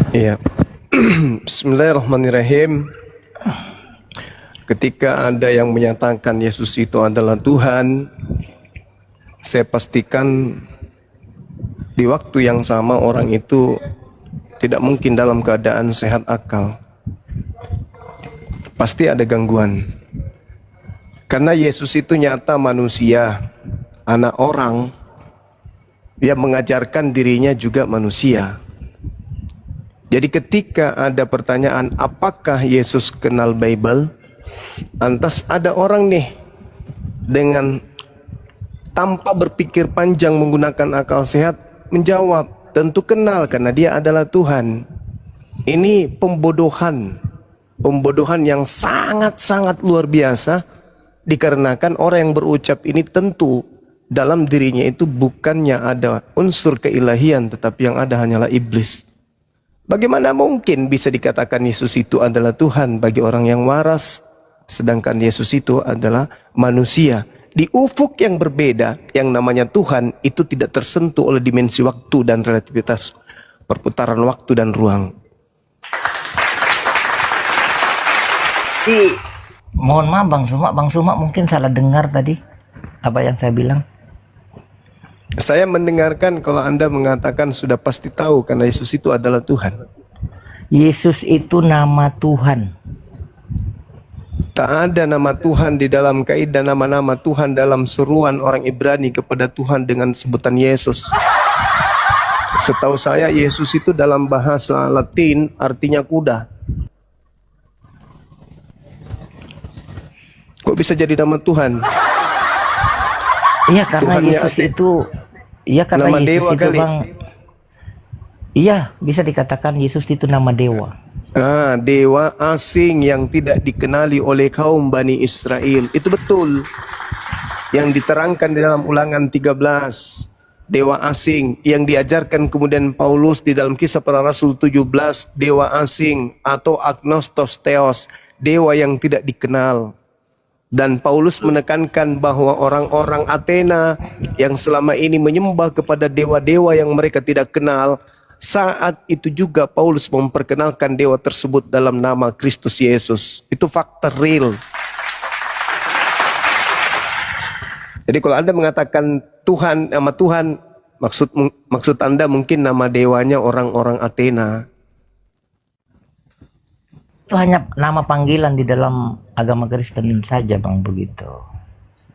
Iya. Bismillahirrahmanirrahim. Ketika ada yang menyatakan Yesus itu adalah Tuhan, saya pastikan di waktu yang sama orang itu tidak mungkin dalam keadaan sehat akal. Pasti ada gangguan. Karena Yesus itu nyata manusia, anak orang, dia mengajarkan dirinya juga manusia. Jadi ketika ada pertanyaan apakah Yesus kenal Bible, lantas ada orang nih dengan tanpa berpikir panjang menggunakan akal sehat menjawab, tentu kenal karena dia adalah Tuhan. Ini pembodohan yang sangat-sangat luar biasa, dikarenakan orang yang berucap ini tentu dalam dirinya itu bukannya ada unsur keilahian, tetapi yang ada hanyalah iblis. Bagaimana mungkin bisa dikatakan Yesus itu adalah Tuhan bagi orang yang waras, sedangkan Yesus itu adalah manusia. Di ufuk yang berbeda, yang namanya Tuhan itu tidak tersentuh oleh dimensi waktu dan relativitas perputaran waktu dan ruang. Mohon maaf Bang Suma mungkin salah dengar tadi apa yang saya bilang. Saya mendengarkan kalau Anda mengatakan sudah pasti tahu karena Yesus itu adalah Tuhan. Yesus itu nama Tuhan. Tak ada nama Tuhan di dalam kaidah nama-nama Tuhan dalam seruan orang Ibrani kepada Tuhan dengan sebutan Yesus. Setahu saya Yesus itu dalam bahasa Latin artinya kuda. Kok bisa jadi nama Tuhan? Iya karena Yesus itu, iya karena nama Yesus dewa itu kali. Bang. Iya bisa dikatakan Yesus itu nama dewa. Dewa asing yang tidak dikenali oleh kaum Bani Israel. Itu betul. Yang diterangkan di dalam Ulangan 13. Dewa asing yang diajarkan kemudian Paulus di dalam Kisah Para Rasul 17. Dewa asing atau agnostos theos. Dewa yang tidak dikenal. Dan Paulus menekankan bahwa orang-orang Athena yang selama ini menyembah kepada dewa-dewa yang mereka tidak kenal, saat itu juga Paulus memperkenalkan dewa tersebut dalam nama Kristus Yesus. Itu fakta real. Jadi kalau Anda mengatakan Tuhan, nama Tuhan, maksud Anda mungkin nama dewanya orang-orang Athena. Itu hanya nama panggilan di dalam agama Kristen saja Bang, begitu.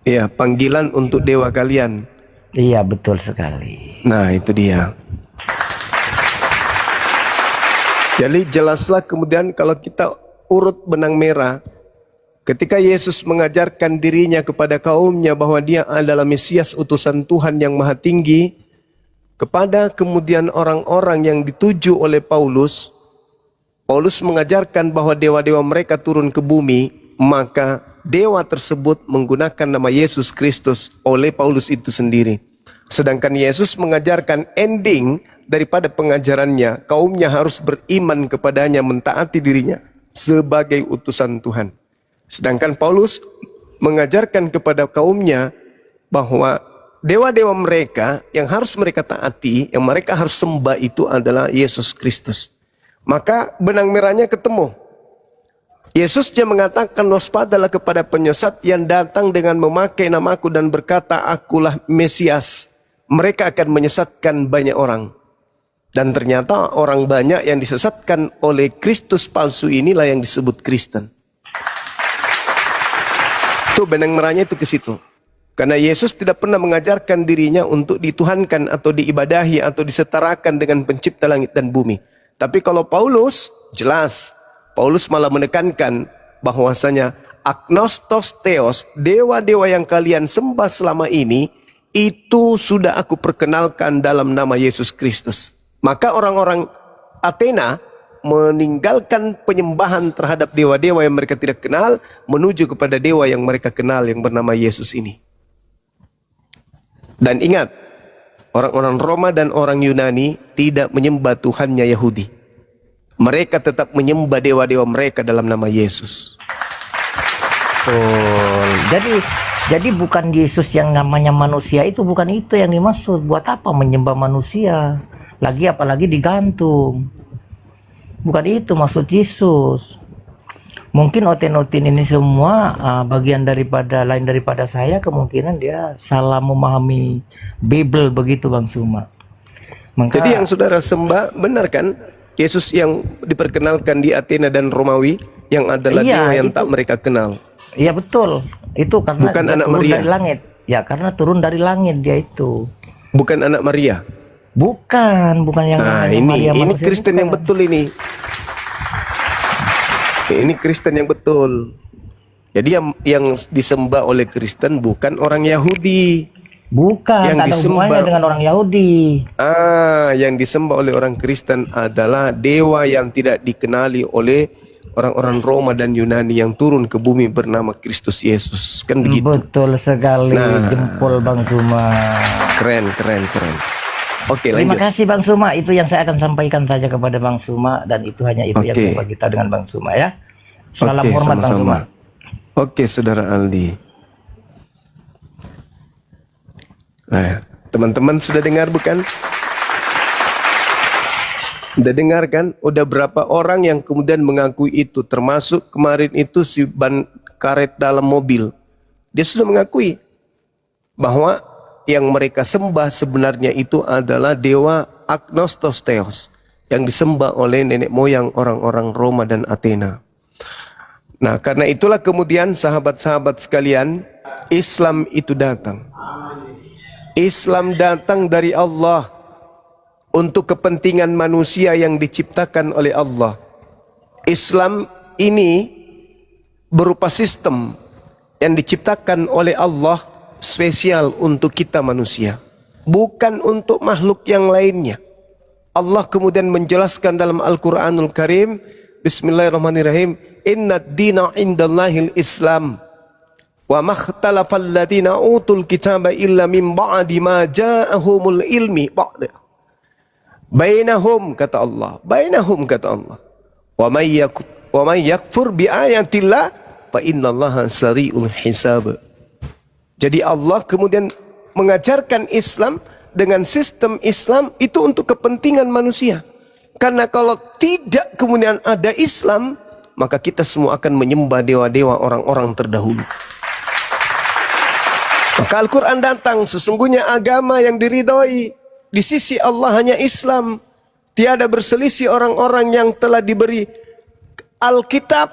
Iya, panggilan untuk dewa kalian. Iya betul sekali. Nah itu dia. Jadi jelaslah kemudian kalau kita urut benang merah, ketika Yesus mengajarkan dirinya kepada kaumnya bahwa dia adalah Mesias utusan Tuhan yang maha tinggi, kepada kemudian orang-orang yang dituju oleh Paulus mengajarkan bahwa dewa-dewa mereka turun ke bumi, maka dewa tersebut menggunakan nama Yesus Kristus oleh Paulus itu sendiri. Sedangkan Yesus mengajarkan ending daripada pengajarannya, kaumnya harus beriman kepadanya, mentaati dirinya sebagai utusan Tuhan. Sedangkan Paulus mengajarkan kepada kaumnya bahwa dewa-dewa mereka yang harus mereka taati, yang mereka harus sembah itu adalah Yesus Kristus. Maka benang merahnya ketemu. Yesus dia mengatakan waspadalah kepada penyesat yang datang dengan memakai namaku dan berkata akulah Mesias. Mereka akan menyesatkan banyak orang. Dan ternyata orang banyak yang disesatkan oleh Kristus palsu inilah yang disebut Kristen. Itu benang merahnya itu ke situ. Karena Yesus tidak pernah mengajarkan dirinya untuk dituhankan atau diibadahi atau disetarakan dengan pencipta langit dan bumi. Tapi kalau Paulus, jelas. Paulus malah menekankan bahwasanya agnostos theos, dewa-dewa yang kalian sembah selama ini, itu sudah aku perkenalkan dalam nama Yesus Kristus. Maka orang-orang Athena meninggalkan penyembahan terhadap dewa-dewa yang mereka tidak kenal, menuju kepada dewa yang mereka kenal yang bernama Yesus ini. Dan ingat, orang-orang Roma dan orang Yunani tidak menyembah Tuhannya Yahudi. Mereka tetap menyembah dewa-dewa mereka dalam nama Yesus. Jadi bukan Yesus yang namanya manusia itu, bukan itu yang dimaksud. Buat apa menyembah manusia? Apalagi digantung. Bukan itu maksud Yesus. Mungkin Oten-Oten ini semua bagian daripada lain daripada saya, kemungkinan dia salah memahami Bible begitu Bang Suma. Maka, Jadi yang saudara sembah benar kan? Yesus yang diperkenalkan di Athena dan Romawi yang adalah Iya, dewa yang itu. tak mereka kenal. Iya betul. Itu karena Bukan dia anak turun Maria. dari langit. Ya karena turun dari langit dia itu. Bukan anak Maria. Bukan yang Nah, namanya Maria ini manusia, Kristen yang bukan. betul ini. Ini Kristen yang betul. Jadi yang disembah oleh Kristen bukan orang Yahudi. Bukan, yang tak ada disembah- hubungannya dengan orang Yahudi. Yang disembah oleh orang Kristen adalah dewa yang tidak dikenali oleh orang-orang Roma dan Yunani yang turun ke bumi bernama Kristus Yesus. Kan begitu. Betul sekali, Nah. jempol Bang Suma. Keren. Oke, Terima lanjut. kasih Bang Suma, itu yang saya akan sampaikan saja kepada Bang Suma, dan itu hanya itu yang Oke. saya bagi tahu dengan Bang Suma ya. Salam Oke, hormat Bang Suma. sama-sama. Oke, Saudara Aldi. Nah, teman-teman sudah dengar bukan? Udah dengar kan? Udah berapa orang yang kemudian mengakui itu, termasuk kemarin itu si ban karet dalam mobil. Dia sudah mengakui bahwa yang mereka sembah sebenarnya itu adalah dewa Agnostos Theos yang disembah oleh nenek moyang orang-orang Roma dan Athena. Nah, karena itulah kemudian sahabat-sahabat sekalian, Islam itu datang. Islam datang dari Allah untuk kepentingan manusia yang diciptakan oleh Allah. Islam ini berupa sistem yang diciptakan oleh Allah spesial untuk kita manusia, bukan untuk makhluk yang lainnya. Allah kemudian menjelaskan dalam Al-Quranul Karim, Bismillahirrahmanirrahim, Inna ad-dina indallahil Islam wa makhtalafal ladina utul kitaba illa min ba'di ma ja'ahumul ilmi bainahum kata Allah wa may yakfur bi ayatillah fa innallaha sari'ul hisab. Jadi Allah kemudian mengajarkan Islam dengan sistem Islam itu untuk kepentingan manusia. Karena kalau tidak kemudian ada Islam, maka kita semua akan menyembah dewa-dewa orang-orang terdahulu. Maka Al-Quran datang, sesungguhnya agama yang diridhoi di sisi Allah hanya Islam. Tiada berselisih orang-orang yang telah diberi Alkitab,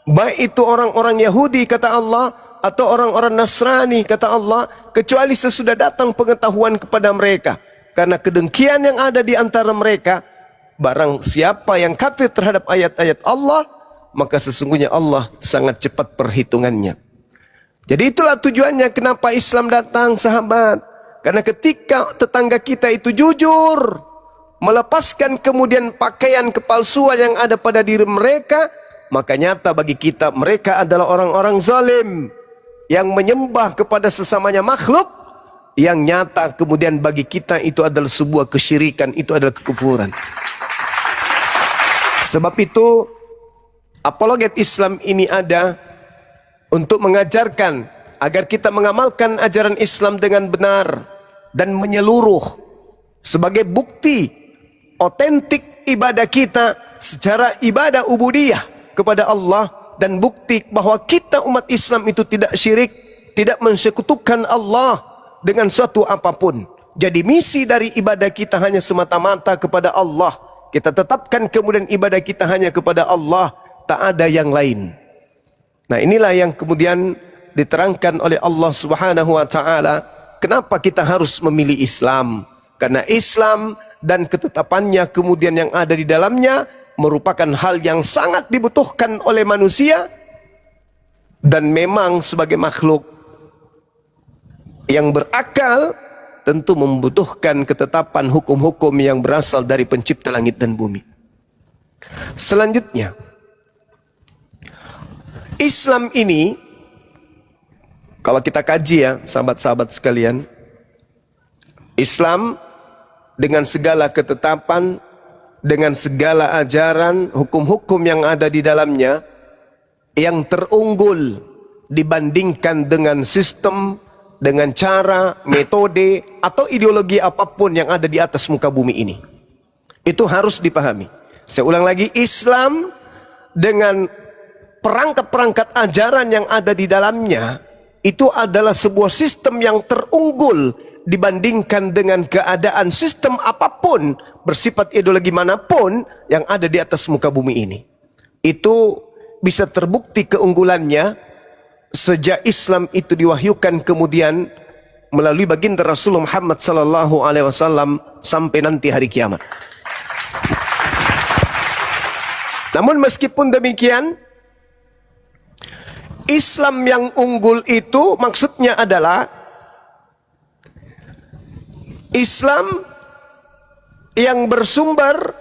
baik itu orang-orang Yahudi kata Allah, atau orang-orang Nasrani kata Allah, kecuali sesudah datang pengetahuan kepada mereka. Karena kedengkian yang ada di antara mereka, barang siapa yang kafir terhadap ayat-ayat Allah, maka sesungguhnya Allah sangat cepat perhitungannya. Jadi itulah tujuannya kenapa Islam datang, sahabat. Karena ketika tetangga kita itu jujur, melepaskan kemudian pakaian kepalsuan yang ada pada diri mereka, maka nyata bagi kita mereka adalah orang-orang zalim yang menyembah kepada sesamanya makhluk, yang nyata kemudian bagi kita itu adalah sebuah kesyirikan, itu adalah kekufuran. Sebab itu apologet Islam ini ada untuk mengajarkan agar kita mengamalkan ajaran Islam dengan benar dan menyeluruh sebagai bukti otentik ibadah kita secara ibadah ubudiyah kepada Allah, dan bukti bahwa kita umat Islam itu tidak syirik, tidak mensekutukan Allah dengan suatu apapun. Jadi misi dari ibadah kita hanya semata-mata kepada Allah. Kita tetapkan kemudian ibadah kita hanya kepada Allah, tak ada yang lain. Nah, inilah yang kemudian diterangkan oleh Allah Subhanahu wa taala, kenapa kita harus memilih Islam? Karena Islam dan ketetapannya kemudian yang ada di dalamnya merupakan hal yang sangat dibutuhkan oleh manusia, dan memang sebagai makhluk yang berakal tentu membutuhkan ketetapan hukum-hukum yang berasal dari pencipta langit dan bumi. Selanjutnya, Islam ini kalau kita kaji ya sahabat-sahabat sekalian, Islam dengan segala ketetapan, dengan segala ajaran, hukum-hukum yang ada di dalamnya, yang terunggul dibandingkan dengan sistem, dengan cara, metode, atau ideologi apapun yang ada di atas muka bumi ini. Itu harus dipahami. Saya ulang lagi, Islam dengan perangkat-perangkat ajaran yang ada di dalamnya itu adalah sebuah sistem yang terunggul dibandingkan dengan keadaan sistem apapun bersifat ideologi manapun yang ada di atas muka bumi ini. Itu bisa terbukti keunggulannya sejak Islam itu diwahyukan kemudian melalui baginda Rasulullah Muhammad sallallahu alaihi wasallam sampai nanti hari kiamat. Namun meskipun demikian, Islam yang unggul itu maksudnya adalah Islam yang bersumber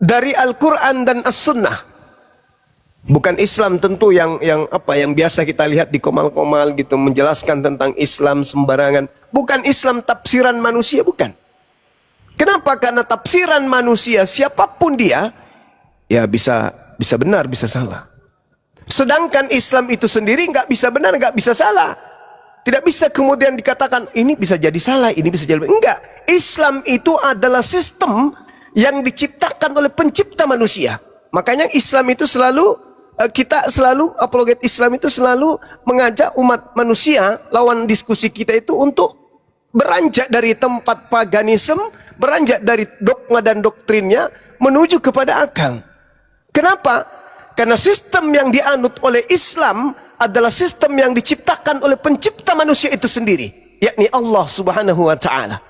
dari Al-Quran dan As-Sunnah. Bukan Islam tentu yang biasa kita lihat di komal-komal gitu, menjelaskan tentang Islam sembarangan. Bukan Islam tafsiran manusia, bukan. Kenapa? Karena tafsiran manusia siapapun dia, ya bisa benar, bisa salah. Sedangkan Islam itu sendiri nggak bisa benar, nggak bisa salah. Tidak bisa kemudian dikatakan ini bisa jadi salah, ini bisa jadi benar. Enggak. Islam itu adalah sistem yang diciptakan oleh pencipta manusia. Makanya Islam itu apologet Islam itu selalu mengajak umat manusia, lawan diskusi kita itu untuk beranjak dari tempat paganisme, beranjak dari dogma dan doktrinnya menuju kepada akal. Kenapa? Karena sistem yang dianut oleh Islam adalah sistem yang diciptakan oleh pencipta manusia itu sendiri, yakni Allah Subhanahu wa taala.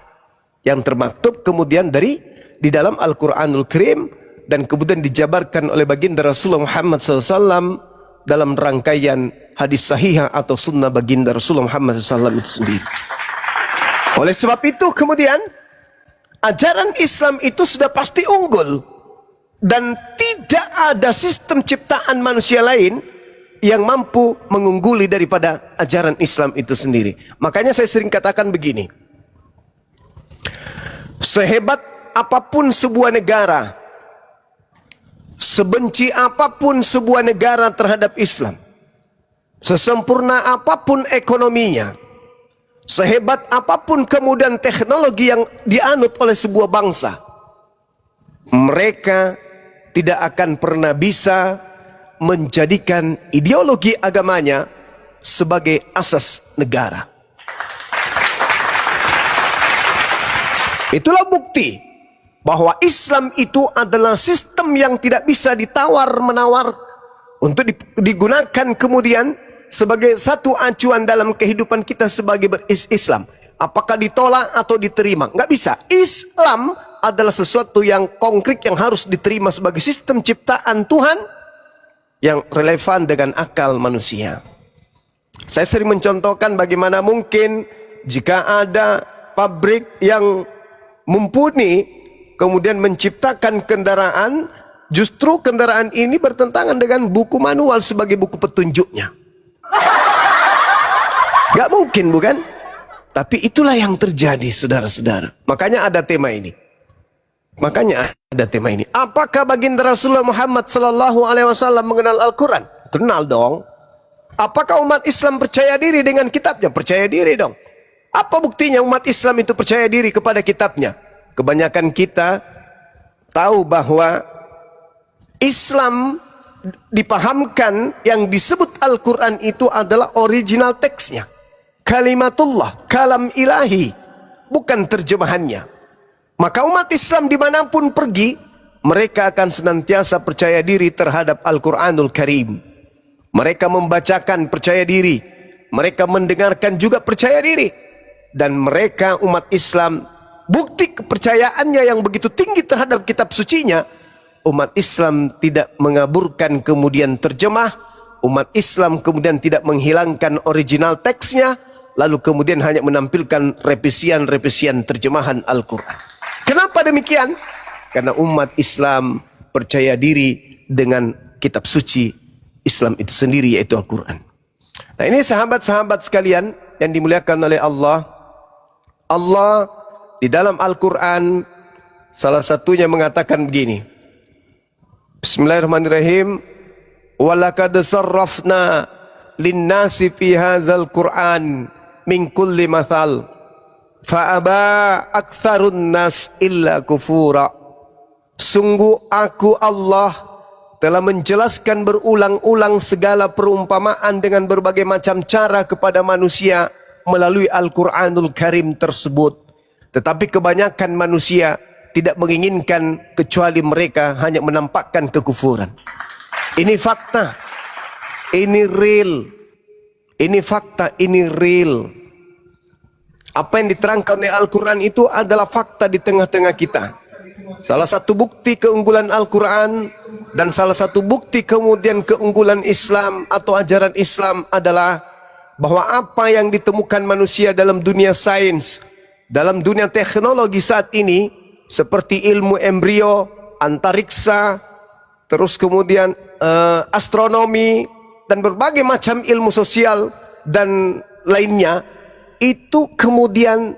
Yang termaktub kemudian di dalam Al-Qur'anul Karim dan kemudian dijabarkan oleh baginda Rasulullah Muhammad SAW dalam rangkaian hadis sahihah atau sunnah baginda Rasulullah Muhammad SAW itu sendiri. Oleh sebab itu kemudian ajaran Islam itu sudah pasti unggul. Dan tidak ada sistem ciptaan manusia lain yang mampu mengungguli daripada ajaran Islam itu sendiri. Makanya saya sering katakan begini. Sehebat apapun sebuah negara, sebenci apapun sebuah negara terhadap Islam, sesempurna apapun ekonominya, sehebat apapun kemudian teknologi yang dianut oleh sebuah bangsa, mereka tidak akan pernah bisa menjadikan ideologi agamanya sebagai asas negara. Itulah bukti bahwa Islam itu adalah sistem yang tidak bisa ditawar-menawar untuk digunakan kemudian sebagai satu acuan dalam kehidupan kita sebagai berislam. Apakah ditolak atau diterima? Nggak bisa. Islam adalah sesuatu yang konkret yang harus diterima sebagai sistem ciptaan Tuhan yang relevan dengan akal manusia. Saya sering mencontohkan bagaimana mungkin jika ada pabrik yang mumpuni kemudian menciptakan kendaraan, justru kendaraan ini bertentangan dengan buku manual sebagai buku petunjuknya. Gak mungkin, bukan? Tapi itulah yang terjadi, saudara-saudara. Makanya ada tema ini. Apakah baginda Rasulullah Muhammad sallallahu alaihi wasallam mengenal Al-Quran? Kenal dong. Apakah umat Islam percaya diri dengan kitabnya? Percaya diri dong. Apa buktinya umat Islam itu percaya diri kepada kitabnya? Kebanyakan kita tahu bahwa Islam dipahamkan yang disebut Al-Quran itu adalah original teksnya. Kalimatullah, kalam ilahi, bukan terjemahannya. Maka umat Islam dimanapun pergi, mereka akan senantiasa percaya diri terhadap Al-Quranul Karim. Mereka membacakan percaya diri, mereka mendengarkan juga percaya diri. Dan mereka umat Islam, bukti kepercayaannya yang begitu tinggi terhadap kitab sucinya, umat Islam tidak mengaburkan kemudian terjemah, umat Islam kemudian tidak menghilangkan original teksnya, lalu kemudian hanya menampilkan revisian-revisian terjemahan Al-Quran. Kenapa demikian? Karena umat Islam percaya diri dengan kitab suci Islam itu sendiri, yaitu Al-Quran. Nah, ini sahabat-sahabat sekalian yang dimuliakan oleh Allah. Allah di dalam Al-Quran salah satunya mengatakan begini. Bismillahirrahmanirrahim. Walaqad sarrafna linnasi fi hadzal Qur'an min kulli mathal fa'aba aktsarun nas illa kufura. Sungguh aku Allah telah menjelaskan berulang-ulang segala perumpamaan dengan berbagai macam cara kepada manusia melalui Al-Quranul Karim tersebut. Tetapi kebanyakan manusia tidak menginginkan kecuali mereka hanya menampakkan kekufuran. Ini fakta, ini real, ini fakta, ini real. Apa yang diterangkan oleh Al-Quran itu adalah fakta di tengah-tengah kita. Salah satu bukti keunggulan Al-Quran dan salah satu bukti kemudian keunggulan Islam atau ajaran Islam adalah bahwa apa yang ditemukan manusia dalam dunia sains, dalam dunia teknologi saat ini, seperti ilmu embrio, antariksa, terus kemudian astronomi, dan berbagai macam ilmu sosial dan lainnya, itu kemudian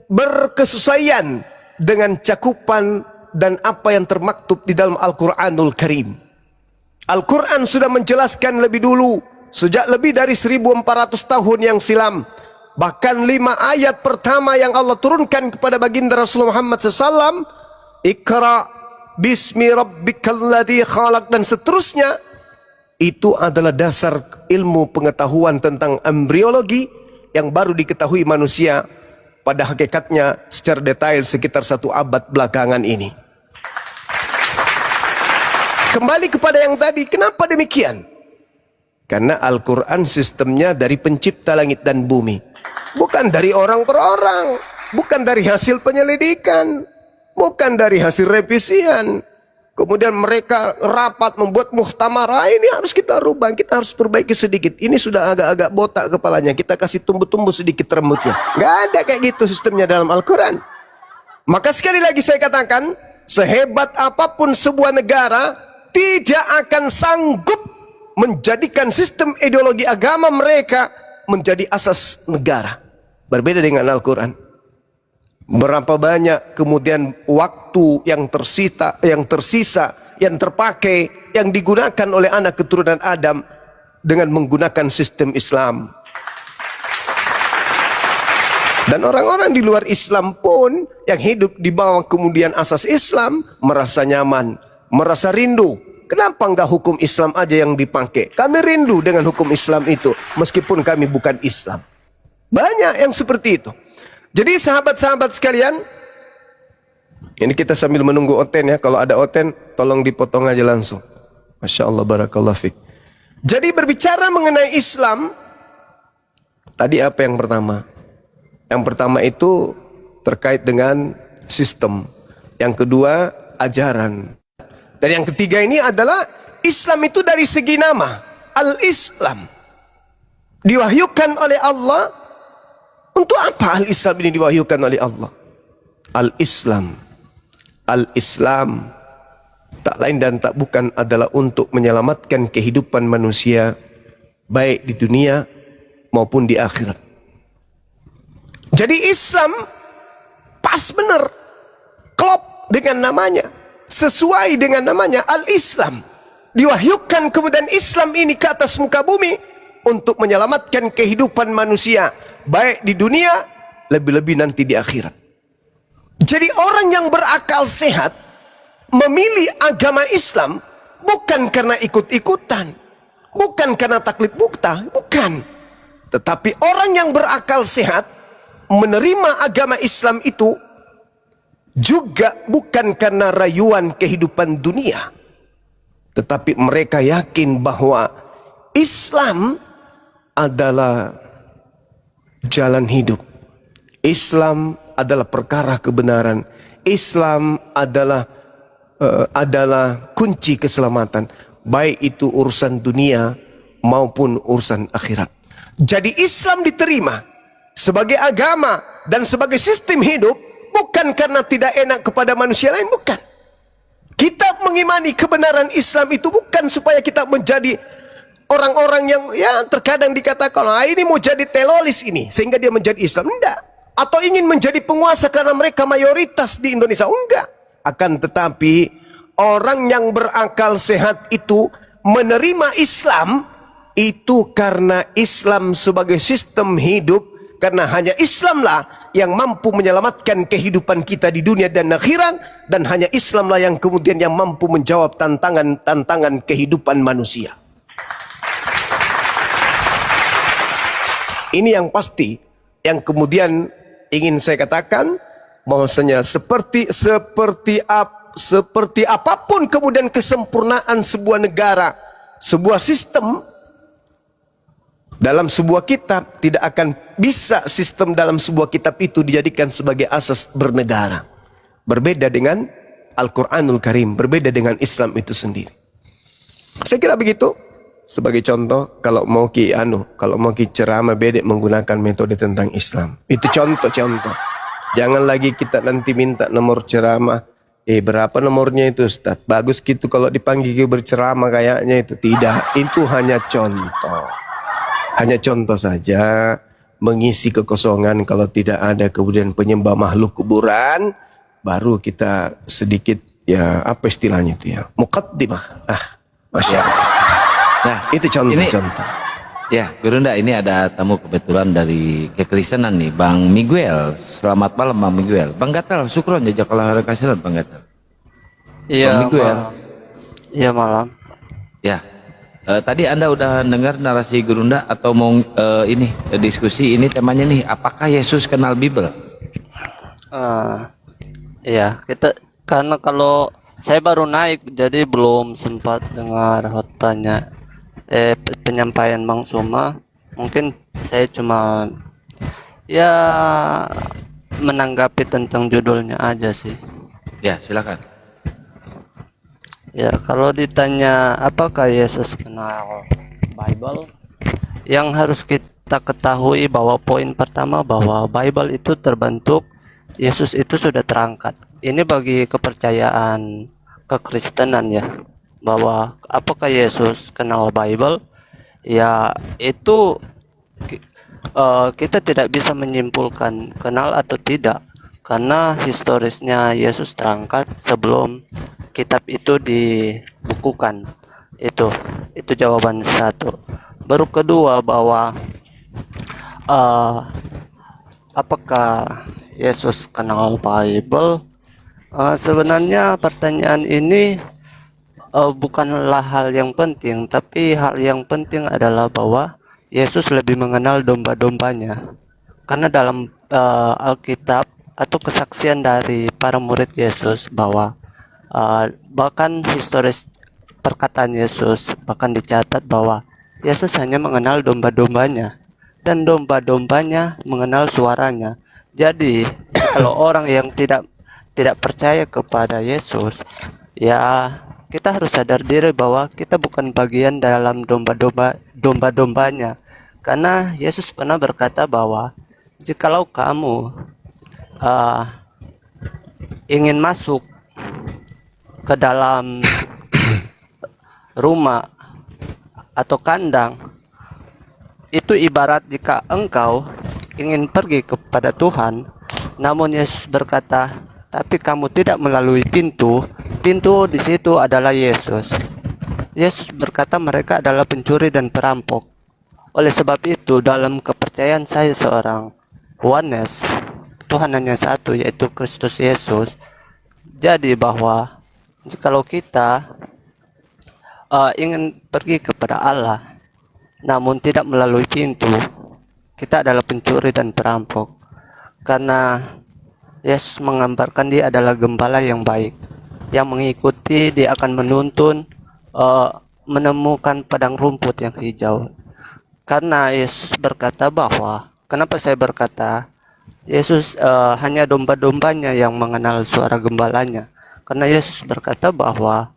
berkesesuaian dengan cakupan dan apa yang termaktub di dalam Al-Quranul Karim. Al-Quran sudah menjelaskan lebih dulu, sejak lebih dari 1400 tahun yang silam. Bahkan 5 ayat pertama yang Allah turunkan kepada baginda Rasulullah Muhammad SAW, Iqra bismi rabbikal ladzi khalaq, dan seterusnya, itu adalah dasar ilmu pengetahuan tentang embriologi yang baru diketahui manusia pada hakikatnya secara detail sekitar 1 abad belakangan ini. Kembali kepada yang tadi, kenapa demikian? Karena Al-Quran sistemnya dari pencipta langit dan bumi, bukan dari orang per orang, bukan dari hasil penyelidikan, bukan dari hasil revisian. Kemudian mereka rapat membuat muhtamar, ini harus kita rubah, kita harus perbaiki sedikit. Ini sudah agak-agak botak kepalanya, kita kasih tumbuh-tumbuh sedikit rambutnya. Nggak ada kayak gitu sistemnya dalam Al-Quran. Maka sekali lagi saya katakan, sehebat apapun sebuah negara tidak akan sanggup menjadikan sistem ideologi agama mereka menjadi asas negara. Berbeda dengan Al-Quran. Berapa banyak kemudian waktu yang tersisa, yang terpakai, yang digunakan oleh anak keturunan Adam dengan menggunakan sistem Islam. Dan orang-orang di luar Islam pun yang hidup di bawah kemudian asas Islam merasa nyaman, merasa rindu. Kenapa enggak hukum Islam aja yang dipakai? Kami rindu dengan hukum Islam itu, meskipun kami bukan Islam. Banyak yang seperti itu. Jadi sahabat-sahabat sekalian, ini kita sambil menunggu Oten ya. Kalau ada Oten, tolong dipotong aja langsung. Masya Allah, barakallah fiqh. Jadi berbicara mengenai Islam, tadi apa yang pertama? Yang pertama itu terkait dengan sistem. Yang kedua, ajaran. Dan yang ketiga ini adalah Islam itu dari segi nama. Al-Islam. Diwahyukan oleh Allah. Untuk apa Al-Islam ini diwahyukan oleh Allah? Al-Islam. Al-Islam tak lain dan tak bukan adalah untuk menyelamatkan kehidupan manusia, baik di dunia maupun di akhirat. Jadi Islam pas benar, klop dengan namanya, sesuai dengan namanya, Al-Islam. Diwahyukan kemudian Islam ini ke atas muka bumi untuk menyelamatkan kehidupan manusia, baik di dunia, lebih-lebih nanti di akhirat. Jadi orang yang berakal sehat memilih agama Islam bukan karena ikut-ikutan, bukan karena taklid bukta, bukan. Tetapi orang yang berakal sehat menerima agama Islam itu juga bukan karena rayuan kehidupan dunia, tetapi mereka yakin bahwa Islam adalah jalan hidup. Islam adalah perkara kebenaran. Islam adalah kunci keselamatan, baik itu urusan dunia maupun urusan akhirat. Jadi Islam diterima sebagai agama dan sebagai sistem hidup bukan karena tidak enak kepada manusia lain, bukan. Kita mengimani kebenaran Islam itu bukan supaya kita menjadi orang-orang yang ya terkadang dikatakan, ini mau jadi teroris ini sehingga dia menjadi Islam. Enggak. Atau ingin menjadi penguasa karena mereka mayoritas di Indonesia. Enggak. Akan tetapi orang yang berakal sehat itu menerima Islam itu karena Islam sebagai sistem hidup, karena hanya Islamlah yang mampu menyelamatkan kehidupan kita di dunia dan akhirat, dan hanya Islamlah yang kemudian yang mampu menjawab tantangan kehidupan manusia. Ini yang pasti, yang kemudian ingin saya katakan bahwasanya seperti apapun kemudian kesempurnaan sebuah negara, sebuah sistem, dalam sebuah kitab tidak akan bisa sistem dalam sebuah kitab itu dijadikan sebagai asas bernegara. Berbeda dengan Al-Quranul Karim, berbeda dengan Islam itu sendiri. Saya kira begitu. Sebagai contoh, kalau mau ceramah bedek menggunakan metode tentang Islam. Itu contoh-contoh. Jangan lagi kita nanti minta nomor ceramah. Berapa nomornya itu Ustaz? Bagus gitu kalau dipanggil berceramah kayaknya itu. Tidak, itu hanya contoh. Hanya contoh saja, mengisi kekosongan kalau tidak ada kemudian penyembah makhluk kuburan, baru kita sedikit ya apa istilahnya itu ya, muqaddimah. Masya Allah. Nah, itu contoh-contoh. Ya, Gurunda, ini ada tamu kebetulan dari kekristenan nih, Bang Miguel. Selamat malam Bang Miguel. Bang Gatal, syukron jazakallahu khairan Bang Gatal. Iya, Bang Miguel. malam. Iya, malam. Ya. Tadi Anda udah dengar narasi Gurunda atau mau diskusi ini temanya nih, apakah Yesus kenal Bible? Iya, karena kalau saya baru naik jadi belum sempat dengar penyampaian Bang Suma. Mungkin saya cuma ya menanggapi tentang judulnya aja sih. Ya, silakan. Ya, kalau ditanya apakah Yesus kenal Bible, yang harus kita ketahui bahwa poin pertama bahwa Bible itu terbentuk, Yesus itu sudah terangkat. Ini bagi kepercayaan kekristenan ya, bahwa apakah Yesus kenal Bible, ya itu kita tidak bisa menyimpulkan kenal atau tidak, karena historisnya Yesus terangkat sebelum kitab itu dibukukan. Itu jawaban satu. Baru kedua bahwa apakah Yesus kenal Bible? Sebenarnya pertanyaan ini bukanlah hal yang penting, tapi hal yang penting adalah bahwa Yesus lebih mengenal domba-dombanya. Karena dalam Alkitab atau kesaksian dari para murid Yesus bahwa bahkan historis perkataan Yesus bahkan dicatat bahwa Yesus hanya mengenal domba-dombanya dan domba-dombanya mengenal suaranya. Jadi kalau orang yang tidak percaya kepada Yesus, ya kita harus sadar diri bahwa kita bukan bagian dalam domba-dombanya. Karena Yesus pernah berkata bahwa jikalau kamu ingin masuk ke dalam rumah atau kandang, itu ibarat jika engkau ingin pergi kepada Tuhan, namun Yesus berkata, tapi kamu tidak melalui pintu di situ adalah Yesus. Yesus berkata mereka adalah pencuri dan perampok. Oleh sebab itu, dalam kepercayaan saya seorang Oneness, Tuhan hanya satu, yaitu Kristus Yesus. Jadi bahwa jikalau kita ingin pergi kepada Allah namun tidak melalui pintu, kita adalah pencuri dan perampok. Karena Yesus menggambarkan dia adalah gembala yang baik, yang mengikuti dia akan menuntun menemukan padang rumput yang hijau. Karena Yesus berkata bahwa, kenapa saya berkata Yesus hanya domba-dombanya yang mengenal suara gembalanya? Karena Yesus berkata bahwa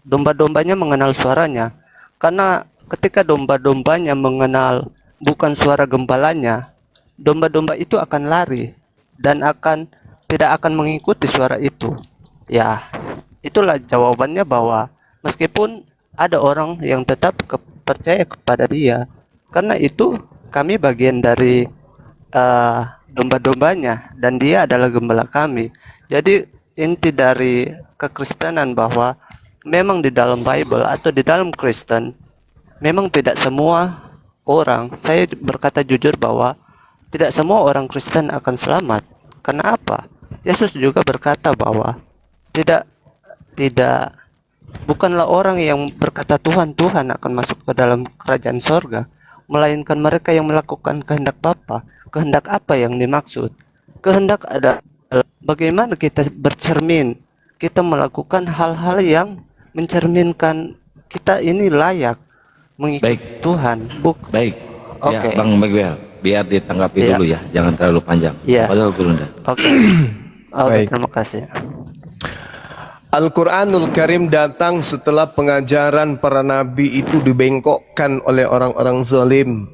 domba-dombanya mengenal suaranya. Karena ketika domba-dombanya mengenal bukan suara gembalanya, domba-domba itu akan lari dan tidak akan mengikuti suara itu. Ya, itulah jawabannya bahwa meskipun ada orang yang tetap percaya kepada dia, karena itu kami bagian dari domba-dombanya dan dia adalah gembala kami. Jadi inti dari kekristenan bahwa memang di dalam Bible atau di dalam Kristen, memang tidak semua orang, saya berkata jujur bahwa tidak semua orang Kristen akan selamat. Karena apa? Yesus juga berkata bahwa tidak tidak bukanlah orang yang berkata Tuhan, Tuhan akan masuk ke dalam kerajaan sorga, melainkan mereka yang melakukan kehendak Bapa. Kehendak apa yang dimaksud? Kehendak adalah bagaimana kita bercermin, kita melakukan hal-hal yang mencerminkan kita ini layak mengikuti Baik. Tuhan. Baik. Oke. Ya, Bang Miguel, biar ditanggapi Ya. dulu ya, jangan terlalu panjang. Ya. Padahal Gurunda. Oke. Oke, Baik. terima kasih. Al-Quranul Karim datang setelah pengajaran para nabi itu dibengkokkan oleh orang-orang zalim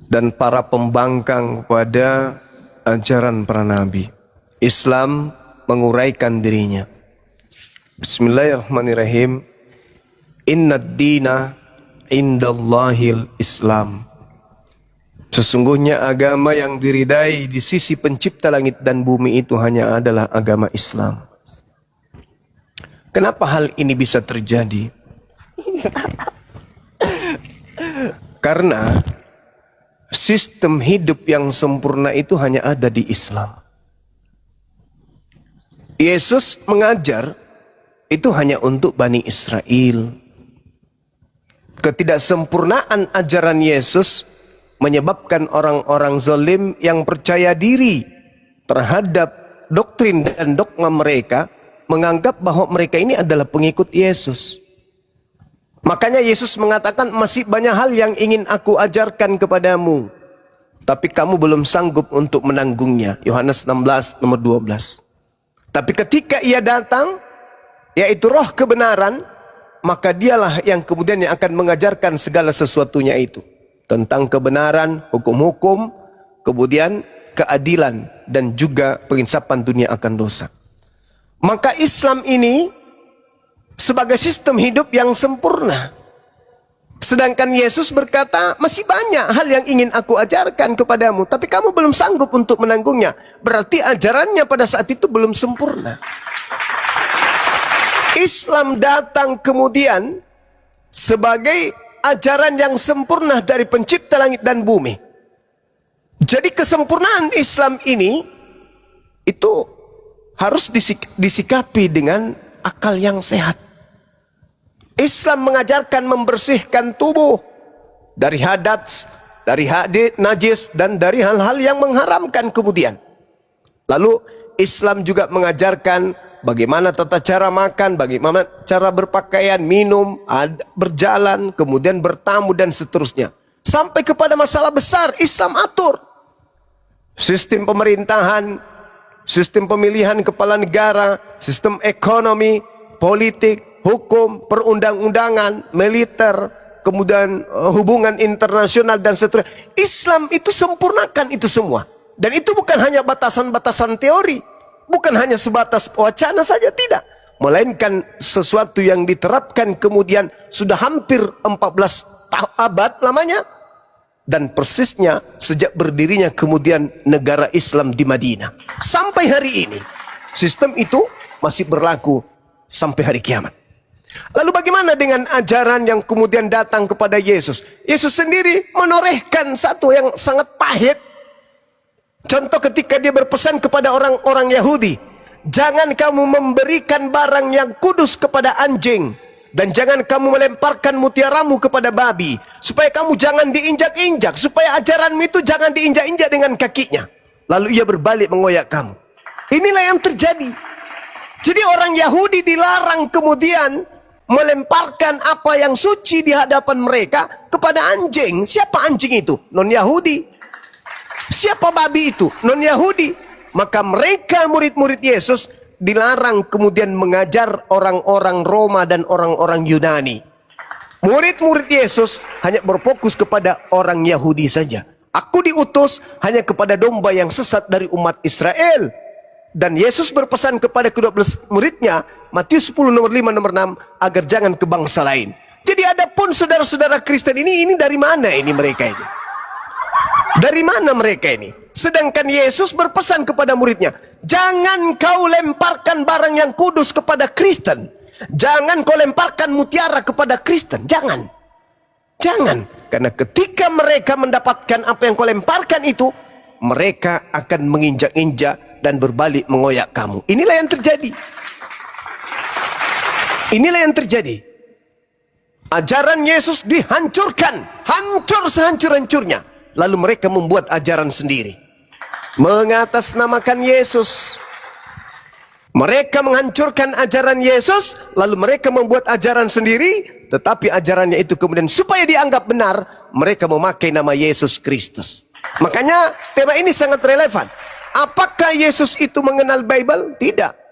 dan para pembangkang pada ajaran para nabi. Islam menguraikan dirinya. Bismillahirrahmanirrahim. Innad dina indallahil Islam. Sesungguhnya agama yang diridai di sisi pencipta langit dan bumi itu hanya adalah agama Islam. Kenapa hal ini bisa terjadi? Karena sistem hidup yang sempurna itu hanya ada di Islam. Yesus mengajar itu hanya untuk Bani Israel. Ketidaksempurnaan ajaran Yesus menyebabkan orang-orang zalim yang percaya diri terhadap doktrin dan dogma mereka menganggap bahwa mereka ini adalah pengikut Yesus. Makanya Yesus mengatakan masih banyak hal yang ingin aku ajarkan kepadamu, tapi kamu belum sanggup untuk menanggungnya. Yohanes 16 nomor 12. Tapi ketika ia datang, yaitu roh kebenaran, maka dialah yang kemudian yang akan mengajarkan segala sesuatunya itu. Tentang kebenaran, hukum-hukum, kemudian keadilan, dan juga penginsapan dunia akan dosa. Maka Islam ini sebagai sistem hidup yang sempurna. Sedangkan Yesus berkata, masih banyak hal yang ingin aku ajarkan kepadamu, tapi kamu belum sanggup untuk menanggungnya. Berarti ajarannya pada saat itu belum sempurna. Islam datang kemudian sebagai ajaran yang sempurna dari pencipta langit dan bumi. Jadi kesempurnaan Islam ini itu harus disikapi dengan akal yang sehat. Islam mengajarkan membersihkan tubuh dari hadas, dari hadis, najis, dan dari hal-hal yang mengharamkan kemudian. Lalu Islam juga mengajarkan bagaimana tata cara makan, bagaimana cara berpakaian, minum, berjalan, kemudian bertamu, dan seterusnya. Sampai kepada masalah besar, Islam atur. Sistem pemerintahan, sistem pemilihan kepala negara, sistem ekonomi, politik, hukum, perundang-undangan, militer, kemudian hubungan internasional, dan seterusnya. Islam itu sempurnakan itu semua. Dan itu bukan hanya batasan-batasan teori, bukan hanya sebatas wacana saja, tidak. Melainkan sesuatu yang diterapkan kemudian sudah hampir 14 abad lamanya. Dan persisnya sejak berdirinya kemudian negara Islam di Madinah. Sampai hari ini, sistem itu masih berlaku sampai hari kiamat. Lalu bagaimana dengan ajaran yang kemudian datang kepada Yesus? Yesus sendiri menorehkan satu yang sangat pahit. Contoh ketika dia berpesan kepada orang-orang Yahudi, jangan kamu memberikan barang yang kudus kepada anjing, dan jangan kamu melemparkan mutiaramu kepada babi, supaya kamu jangan diinjak-injak, supaya ajaranmu itu jangan diinjak-injak dengan kakinya. Lalu ia berbalik mengoyak kamu. Inilah yang terjadi. Jadi orang Yahudi dilarang kemudian melemparkan apa yang suci di hadapan mereka kepada anjing. Siapa anjing itu? Non-Yahudi. Siapa babi itu? Non-Yahudi. Maka mereka murid-murid Yesus dilarang kemudian mengajar orang-orang Roma dan orang-orang Yunani. Murid-murid Yesus hanya berfokus kepada orang Yahudi saja. Aku diutus hanya kepada domba yang sesat dari umat Israel. Dan Yesus berpesan kepada ke-12 muridnya, Matius 10 nomor 5 nomor 6, agar jangan ke bangsa lain. Jadi adapun saudara-saudara Kristen ini dari mana ini mereka ini? Dari mana mereka ini? Sedangkan Yesus berpesan kepada muridnya, jangan kau lemparkan barang yang kudus kepada Kristen. Jangan kau lemparkan mutiara kepada Kristen. Jangan. Jangan, karena ketika mereka mendapatkan apa yang kau lemparkan itu, mereka akan menginjak-injak dan berbalik mengoyak kamu. Inilah yang terjadi. Inilah yang terjadi. Ajaran Yesus dihancurkan, hancur sehancur-hancurnya. Lalu mereka membuat ajaran sendiri, mengatasnamakan Yesus. Mereka menghancurkan ajaran Yesus, lalu mereka membuat ajaran sendiri, tetapi ajarannya itu kemudian supaya dianggap benar, mereka memakai nama Yesus Kristus. Makanya tema ini sangat relevan. Apakah Yesus itu mengenal Bible? Tidak.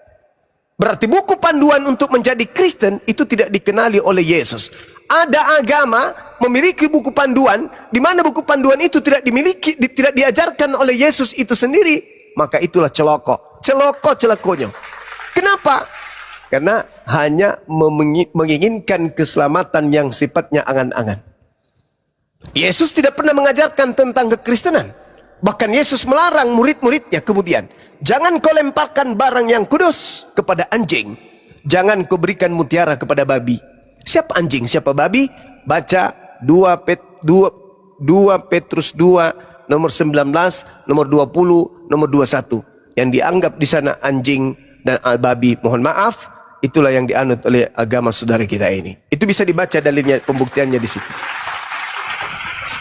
Berarti buku panduan untuk menjadi Kristen itu tidak dikenali oleh Yesus. Ada agama memiliki buku panduan, di mana buku panduan itu tidak dimiliki, tidak diajarkan oleh Yesus itu sendiri, maka itulah celoko-celokonya. Kenapa? Karena hanya menginginkan keselamatan yang sifatnya angan-angan. Yesus tidak pernah mengajarkan tentang kekristenan. Bahkan Yesus melarang murid-muridnya kemudian, jangan kau lemparkan barang yang kudus kepada anjing, jangan kau berikan mutiara kepada babi. Siapa anjing, siapa babi? Baca 2 Petrus 2 nomor 19, nomor 20, nomor 21. Yang dianggap di sana anjing dan babi, mohon maaf, itulah yang dianut oleh agama saudara kita ini. Itu bisa dibaca dalilnya, pembuktiannya di situ.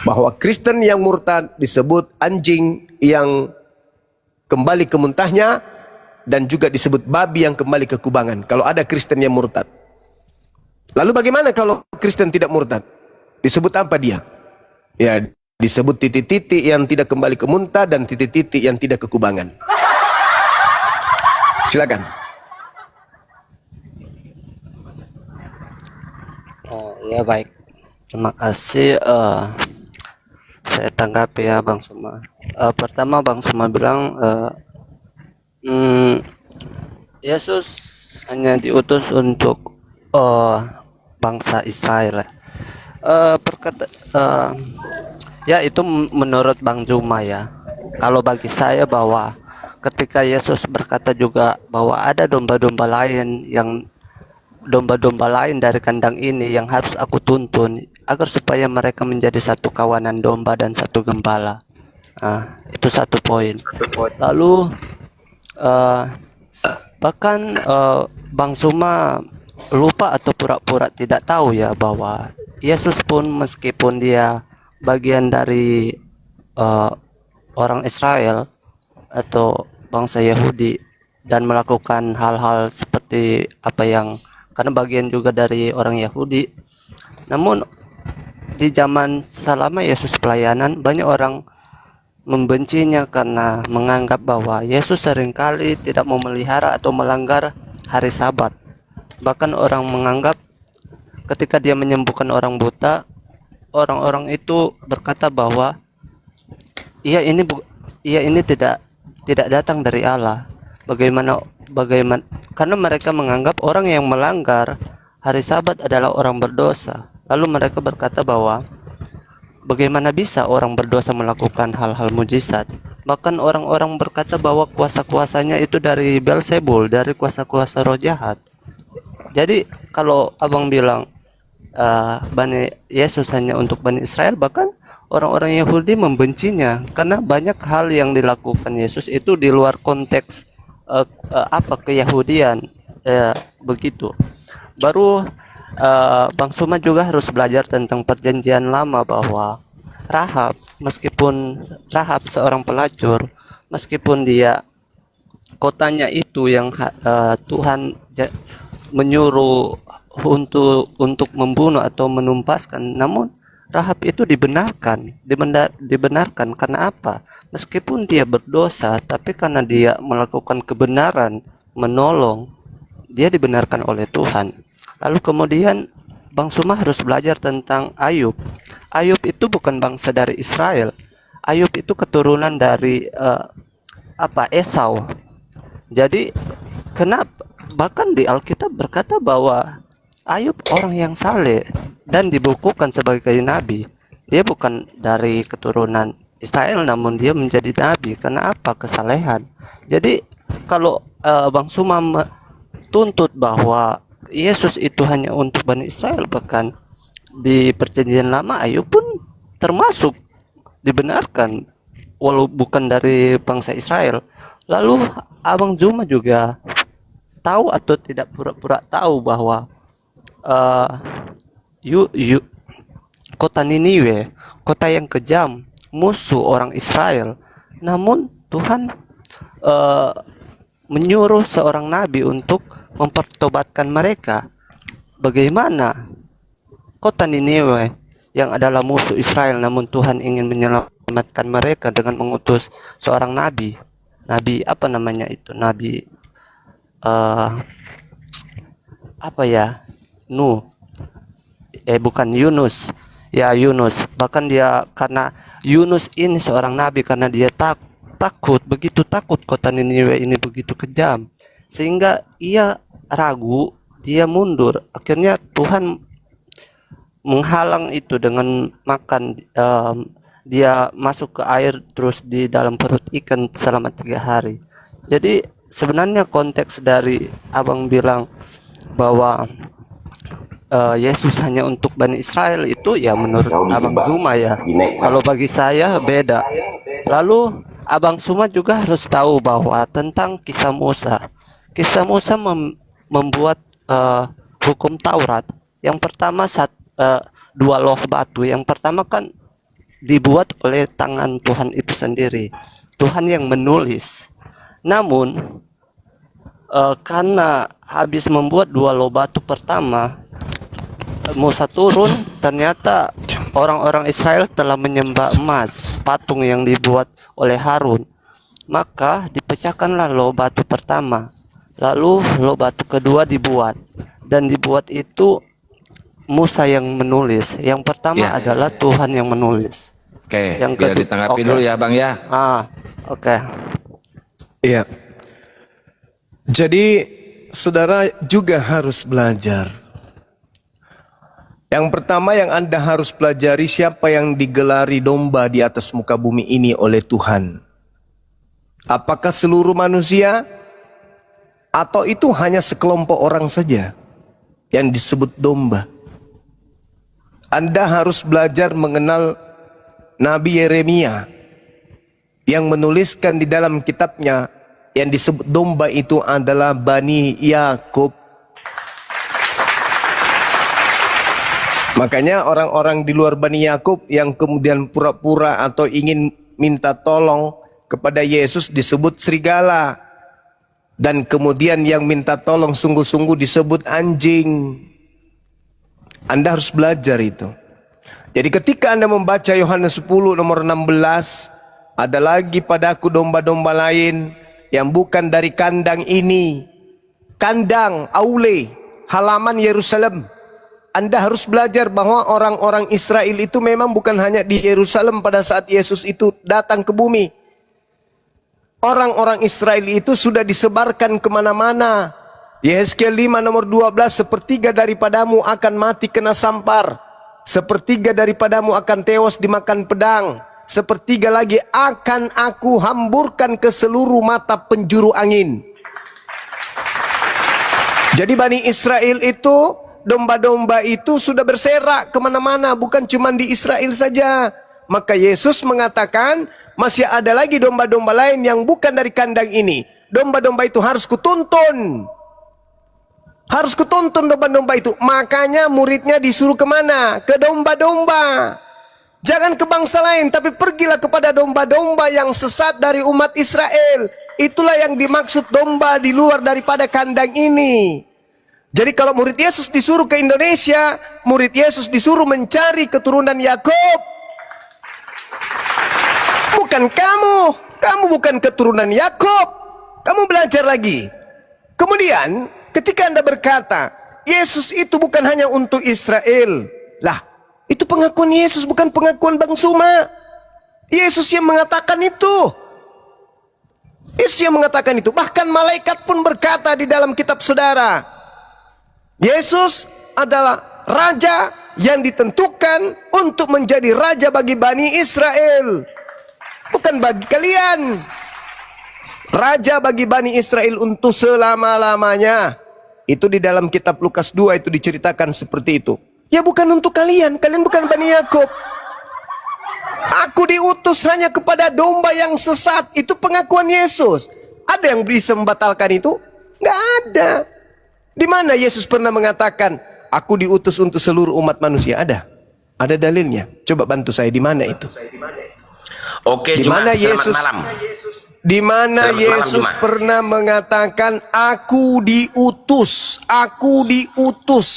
Bahwa Kristen yang murtad disebut anjing yang kembali ke muntahnya, dan juga disebut babi yang kembali ke kubangan. Kalau ada Kristen yang murtad. Lalu bagaimana kalau Kristen tidak murtad? Disebut apa dia? Ya, disebut titik-titik yang tidak kembali ke muntah dan titik-titik yang tidak ke kubangan. Silakan. Ya baik, terima kasih. Saya tanggapi ya Bang Suma. Pertama Bang Suma bilang Yesus hanya diutus untuk bangsa Israel. Ya itu menurut Bang Zuma ya. Kalau bagi saya bahwa ketika Yesus berkata juga bahwa ada domba-domba lain dari kandang ini yang harus aku tuntun agar supaya mereka menjadi satu kawanan domba dan satu gembala. Itu satu poin. Lalu bahkan Bang Suma lupa atau pura-pura tidak tahu ya bahwa Yesus pun meskipun dia bagian dari orang Israel atau bangsa Yahudi dan melakukan hal-hal seperti apa yang karena bagian juga dari orang Yahudi, namun di zaman selama Yesus pelayanan banyak orang membencinya karena menganggap bahwa Yesus seringkali tidak memelihara atau melanggar hari Sabat. Bahkan orang menganggap ketika dia menyembuhkan orang buta, orang-orang itu berkata bahwa ia ini tidak datang dari Allah. Bagaimana karena mereka menganggap orang yang melanggar hari Sabat adalah orang berdosa. Lalu mereka berkata bahwa bagaimana bisa orang berdosa melakukan hal-hal mujizat? Bahkan orang-orang berkata bahwa kuasa-kuasanya itu dari Beelzebul, dari kuasa-kuasa roh jahat. Jadi kalau abang bilang Bani Yesus hanya untuk Bani Israel, bahkan orang-orang Yahudi membencinya karena banyak hal yang dilakukan Yesus itu di luar konteks keyahudian, begitu. Baru Bang Suma juga harus belajar tentang perjanjian lama bahwa Rahab, meskipun Rahab seorang pelacur, meskipun dia kotanya itu yang Tuhan menyuruh untuk membunuh atau menumpaskan, namun Rahab itu dibenarkan karena apa? Meskipun dia berdosa, tapi karena dia melakukan kebenaran, menolong, dia dibenarkan oleh Tuhan. Lalu kemudian Bang Suma harus belajar tentang Ayub. Ayub itu bukan bangsa dari Israel. Ayub itu keturunan dari Esau. Jadi kenapa? Bahkan di Alkitab berkata bahwa Ayub orang yang saleh dan dibukukan sebagai nabi. Dia bukan dari keturunan Israel, namun dia menjadi nabi. Karena apa? Kesalehan. Jadi kalau Bang Suma tuntut bahwa Yesus itu hanya untuk Bani Israel, bahkan di Perjanjian Lama Ayub pun termasuk dibenarkan walau bukan dari bangsa Israel. Lalu Abang Zuma juga tahu atau tidak pura-pura tahu bahwa eh, kota Niniwe, kota yang kejam, musuh orang Israel. Namun Tuhan eh, menyuruh seorang nabi untuk mempertobatkan mereka. Bagaimana kota Niniwe yang adalah musuh Israel, namun Tuhan ingin menyelamatkan mereka dengan mengutus seorang nabi. Nabi apa namanya itu? Nabi apa ya? Bukan Yunus. Ya, Yunus. Bahkan dia, karena Yunus ini seorang nabi, karena dia takut, begitu takut kota Niniwe ini begitu kejam, sehingga ia ragu, dia mundur. Akhirnya Tuhan menghalang itu dengan makan, dia masuk ke air terus di dalam perut ikan selama 3 hari. Jadi sebenarnya konteks dari Abang bilang bahwa Yesus hanya untuk Bani Israel itu ya menurut Abang Zuma ya. Kalau bagi saya beda. Lalu Abang Zuma juga harus tahu bahwa tentang kisah Musa. Kisah Musa membuat hukum Taurat. Yang pertama 2 loh batu. Yang pertama kan dibuat oleh tangan Tuhan itu sendiri. Tuhan yang menulis. Namun karena habis membuat 2 loh batu pertama, Musa turun, ternyata orang-orang Israel telah menyembah emas, patung yang dibuat oleh Harun. Maka dipecahkanlah loh batu pertama. Lalu loh batu kedua dibuat. Dan dibuat itu Musa yang menulis. Yang pertama adalah Tuhan yang menulis. Oke, yang biar ditanggapi dulu ya Bang ya. Oke. Iya. Jadi saudara juga harus belajar. Yang pertama yang Anda harus pelajari, siapa yang digelari domba di atas muka bumi ini oleh Tuhan. Apakah seluruh manusia atau itu hanya sekelompok orang saja yang disebut domba? Anda harus belajar mengenal Nabi Yeremia yang menuliskan di dalam kitabnya yang disebut domba itu adalah Bani Yakub. Makanya orang-orang di luar Bani Yakub yang kemudian pura-pura atau ingin minta tolong kepada Yesus disebut serigala. Dan kemudian yang minta tolong sungguh-sungguh disebut anjing. Anda harus belajar itu. Jadi ketika Anda membaca Yohanes 10 nomor 16, ada lagi padaku domba-domba lain yang bukan dari kandang ini. Kandang, aule, halaman Yerusalem. Anda harus belajar bahwa orang-orang Israel itu memang bukan hanya di Yerusalem pada saat Yesus itu datang ke bumi. Orang-orang Israel itu sudah disebarkan kemana-mana. Yehezkiel 5 nomor 12, sepertiga daripadamu akan mati kena sampar. Sepertiga daripadamu akan tewas dimakan pedang. Sepertiga lagi akan aku hamburkan ke seluruh mata penjuru angin. Jadi Bani Israel itu, domba-domba itu sudah berserak kemana-mana, bukan cuma di Israel saja. Maka Yesus mengatakan masih ada lagi domba-domba lain yang bukan dari kandang ini. Domba-domba itu harus kutuntun. Harus kutuntun domba-domba itu. Makanya muridnya disuruh kemana? Ke domba-domba. Jangan ke bangsa lain, tapi pergilah kepada domba-domba yang sesat dari umat Israel. Itulah yang dimaksud domba di luar daripada kandang ini. Jadi kalau murid Yesus disuruh ke Indonesia, murid Yesus disuruh mencari keturunan Yakub. Bukan kamu bukan keturunan Yakub. Kamu belajar lagi. Kemudian ketika Anda berkata, Yesus itu bukan hanya untuk Israel. Lah, itu pengakuan Yesus, bukan pengakuan Bang Suma. Yesus yang mengatakan itu. Yesus yang mengatakan itu. Bahkan malaikat pun berkata di dalam kitab saudara, Yesus adalah raja yang ditentukan untuk menjadi raja bagi Bani Israel, bukan bagi kalian. Raja bagi Bani Israel untuk selama-lamanya. Itu di dalam kitab Lukas 2 itu diceritakan seperti itu. Ya bukan untuk kalian, kalian bukan Bani Yakub. Aku diutus hanya kepada domba yang sesat. Itu pengakuan Yesus. Ada yang bisa membatalkan itu? Nggak ada. Di mana Yesus pernah mengatakan, aku diutus untuk seluruh umat manusia? Ada. Ada dalilnya. Coba bantu saya, di mana itu? Oke, Di Juma, mana selamat Yesus? malam. Di mana Selamat malam, Yesus Juma. pernah mengatakan, aku diutus, aku diutus.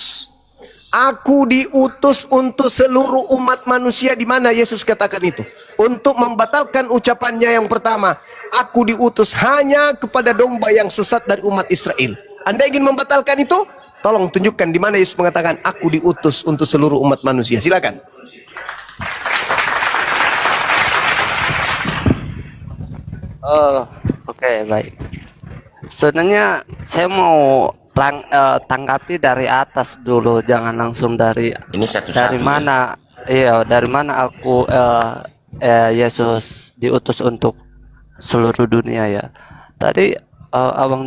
Aku diutus untuk seluruh umat manusia. Di mana Yesus katakan itu? Untuk membatalkan ucapannya yang pertama, aku diutus hanya kepada domba yang sesat dari umat Israel. Anda ingin membatalkan itu? Tolong tunjukkan di mana Yesus mengatakan aku diutus untuk seluruh umat manusia. Silakan. Oh, oke, baik. Sebenarnya saya mau tanggapi dari atas dulu, jangan langsung dari Ini satu-satu. dari mana, iya, dari mana aku Yesus diutus untuk seluruh dunia ya. Tadi Abang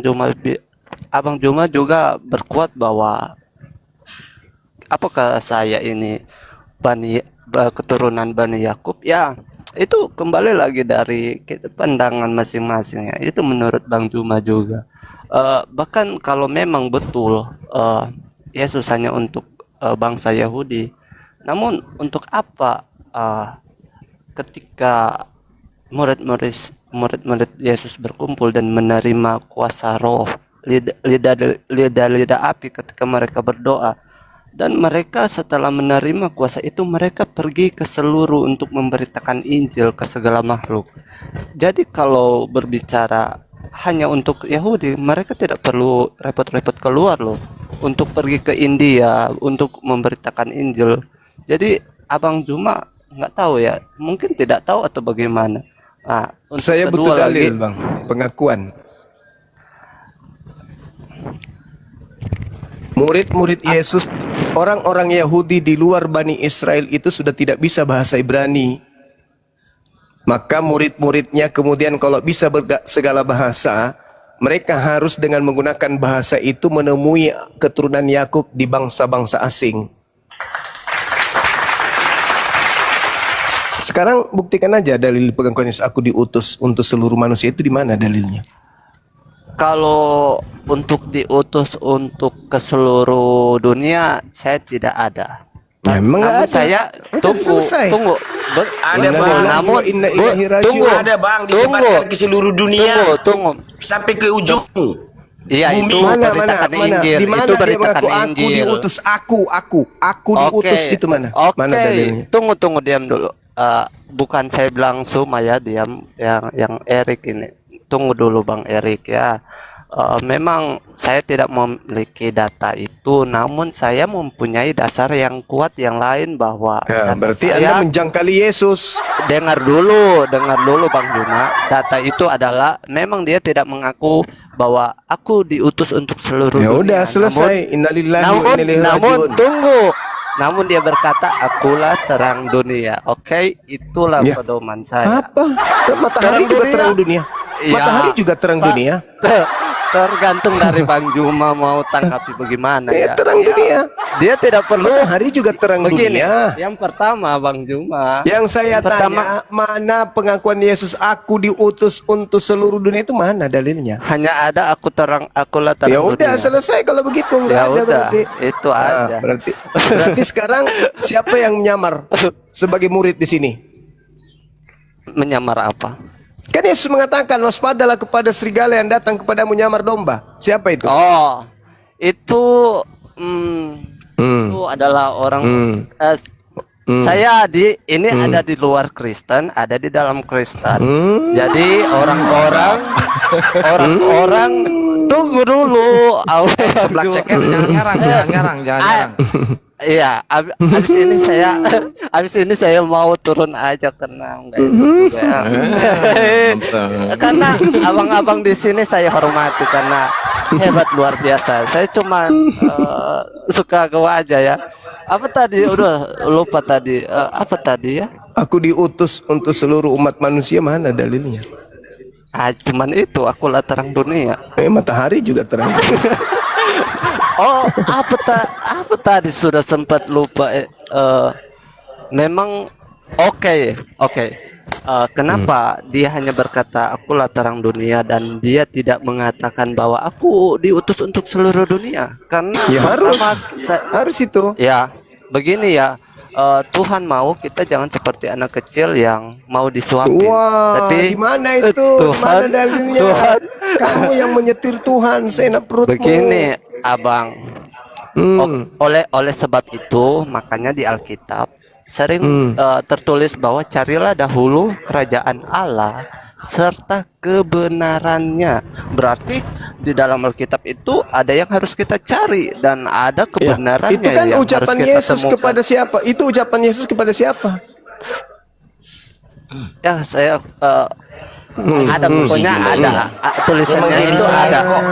Juma juga berkuat bahwa apakah saya ini keturunan Bani Yakub ya. Itu kembali lagi dari pandangan masing-masing ya. Itu menurut Bang Juma juga. Bahkan kalau memang betul Yesus hanya untuk bangsa Yahudi, namun untuk apa ketika murid-murid Yesus berkumpul dan menerima kuasa roh, lidah api ketika mereka berdoa, dan mereka setelah menerima kuasa itu mereka pergi ke seluruh untuk memberitakan Injil ke segala makhluk. Jadi kalau berbicara hanya untuk Yahudi, mereka tidak perlu repot-repot keluar loh untuk pergi ke India untuk memberitakan Injil. Jadi Abang Juma nggak tahu ya, mungkin tidak tahu atau bagaimana. Nah, untuk Saya butuh kedua dalil, lagi, Bang. Pengakuan. Murid-murid Yesus, orang-orang Yahudi di luar Bani Israel itu sudah tidak bisa bahasa Ibrani. Maka murid-muridnya kemudian kalau bisa segala bahasa, mereka harus dengan menggunakan bahasa itu menemui keturunan Yakub di bangsa-bangsa asing. Sekarang buktikan aja dalil pengakuan Yesus, aku diutus untuk seluruh manusia, itu di mana dalilnya? kalau untuk diutus untuk ke seluruh dunia saya tidak ada. Ya, memang nggak Namun ada. saya Udah tunggu, selesai. tunggu. Ada, Inna Bang. lillahi Namun wa inna ilaihi raji'un. tunggu. Ada, Bang, disebarkan ke seluruh dunia. Tunggu. Sampai ke ujung. Iya, Bumi. itu Mana beritakan mana Injil. di mana Itu dia beritakan mengaku aku Injil. diutus, aku diutus, itu mana? Oke. Mana dalilnya? Tunggu diam dulu. Bukan saya bilang Suma ya, diam yang Erik ini. Tunggu dulu Bang Erik ya. Memang saya tidak memiliki data itu, namun saya mempunyai dasar yang kuat yang lain bahwa Ya, data berarti saya, Anda menjangkali Yesus. dengar dulu Bang Juma. Data itu adalah memang dia tidak mengaku bahwa aku diutus untuk seluruh Ya dunia. udah selesai. Innalillahi wa inna ilaihi Namun raji'un. tunggu. Namun dia berkata akulah terang dunia. Oke, itulah Ya. pedoman saya. Apa? Matahari Terang juga dunia. terang dunia. Iya. Matahari juga terang Pak, dunia. Tergantung dari Bang Juma mau tanggapi bagaimana ya. Terang dunia. Dia tidak perlu Matahari juga terang begini. dunia. Yang pertama Bang Juma. Yang saya Pertama- tanya, mana pengakuan Yesus aku diutus untuk seluruh dunia itu mana dalilnya? Hanya ada akulah terang Ya udah dunia. selesai kalau begitu, nggak Ya ada udah, berarti. itu Ah, aja. berarti sekarang siapa yang menyamar sebagai murid di sini? Menyamar apa? Kan Yesus mengatakan waspadalah kepada serigala yang datang kepadamu menyamar domba. Siapa itu? Oh, itu Hmm. itu adalah orang. Hmm. Saya ini ada di luar Kristen, ada di dalam Kristen. Hmm. Jadi orang-orang tunggu dulu. Sebelah ceker jangan ngarang, jangan ngarang. Iya, habis ini saya mau turun aja karena enggak enak juga ya. Karena abang-abang di sini saya hormati karena hebat luar biasa. Saya cuma suka gawa aja ya. Apa tadi? Udah lupa tadi. Apa tadi ya? Aku diutus untuk seluruh umat manusia, mana dalilnya? Cuman itu akulah terang dunia. Matahari juga terang. Oh, apa tadi sudah sempat lupa. Memang oke. Kenapa dia hanya berkata akulah terang dunia dan dia tidak mengatakan bahwa aku diutus untuk seluruh dunia? Karena Ya harus, pertama, harus itu. ya begini ya. Tuhan mau kita jangan seperti anak kecil yang mau disuapin. Wah, Tapi gimana itu? Tuhan, Gimana dalilnya? Tuhan. Kamu yang menyetir Tuhan, seenak perutmu. Begini, Abang. Hmm. Oleh sebab itu, makanya di Alkitab sering tertulis bahwa carilah dahulu kerajaan Allah serta kebenarannya. Berarti di dalam Alkitab itu ada yang harus kita cari dan ada kebenarannya Itu kan yang ucapan harus kita Yesus temukan. kepada siapa? Itu ucapan Yesus kepada siapa? Ya, saya ada pokoknya ada tulisannya Memang itu jadi ada. kok.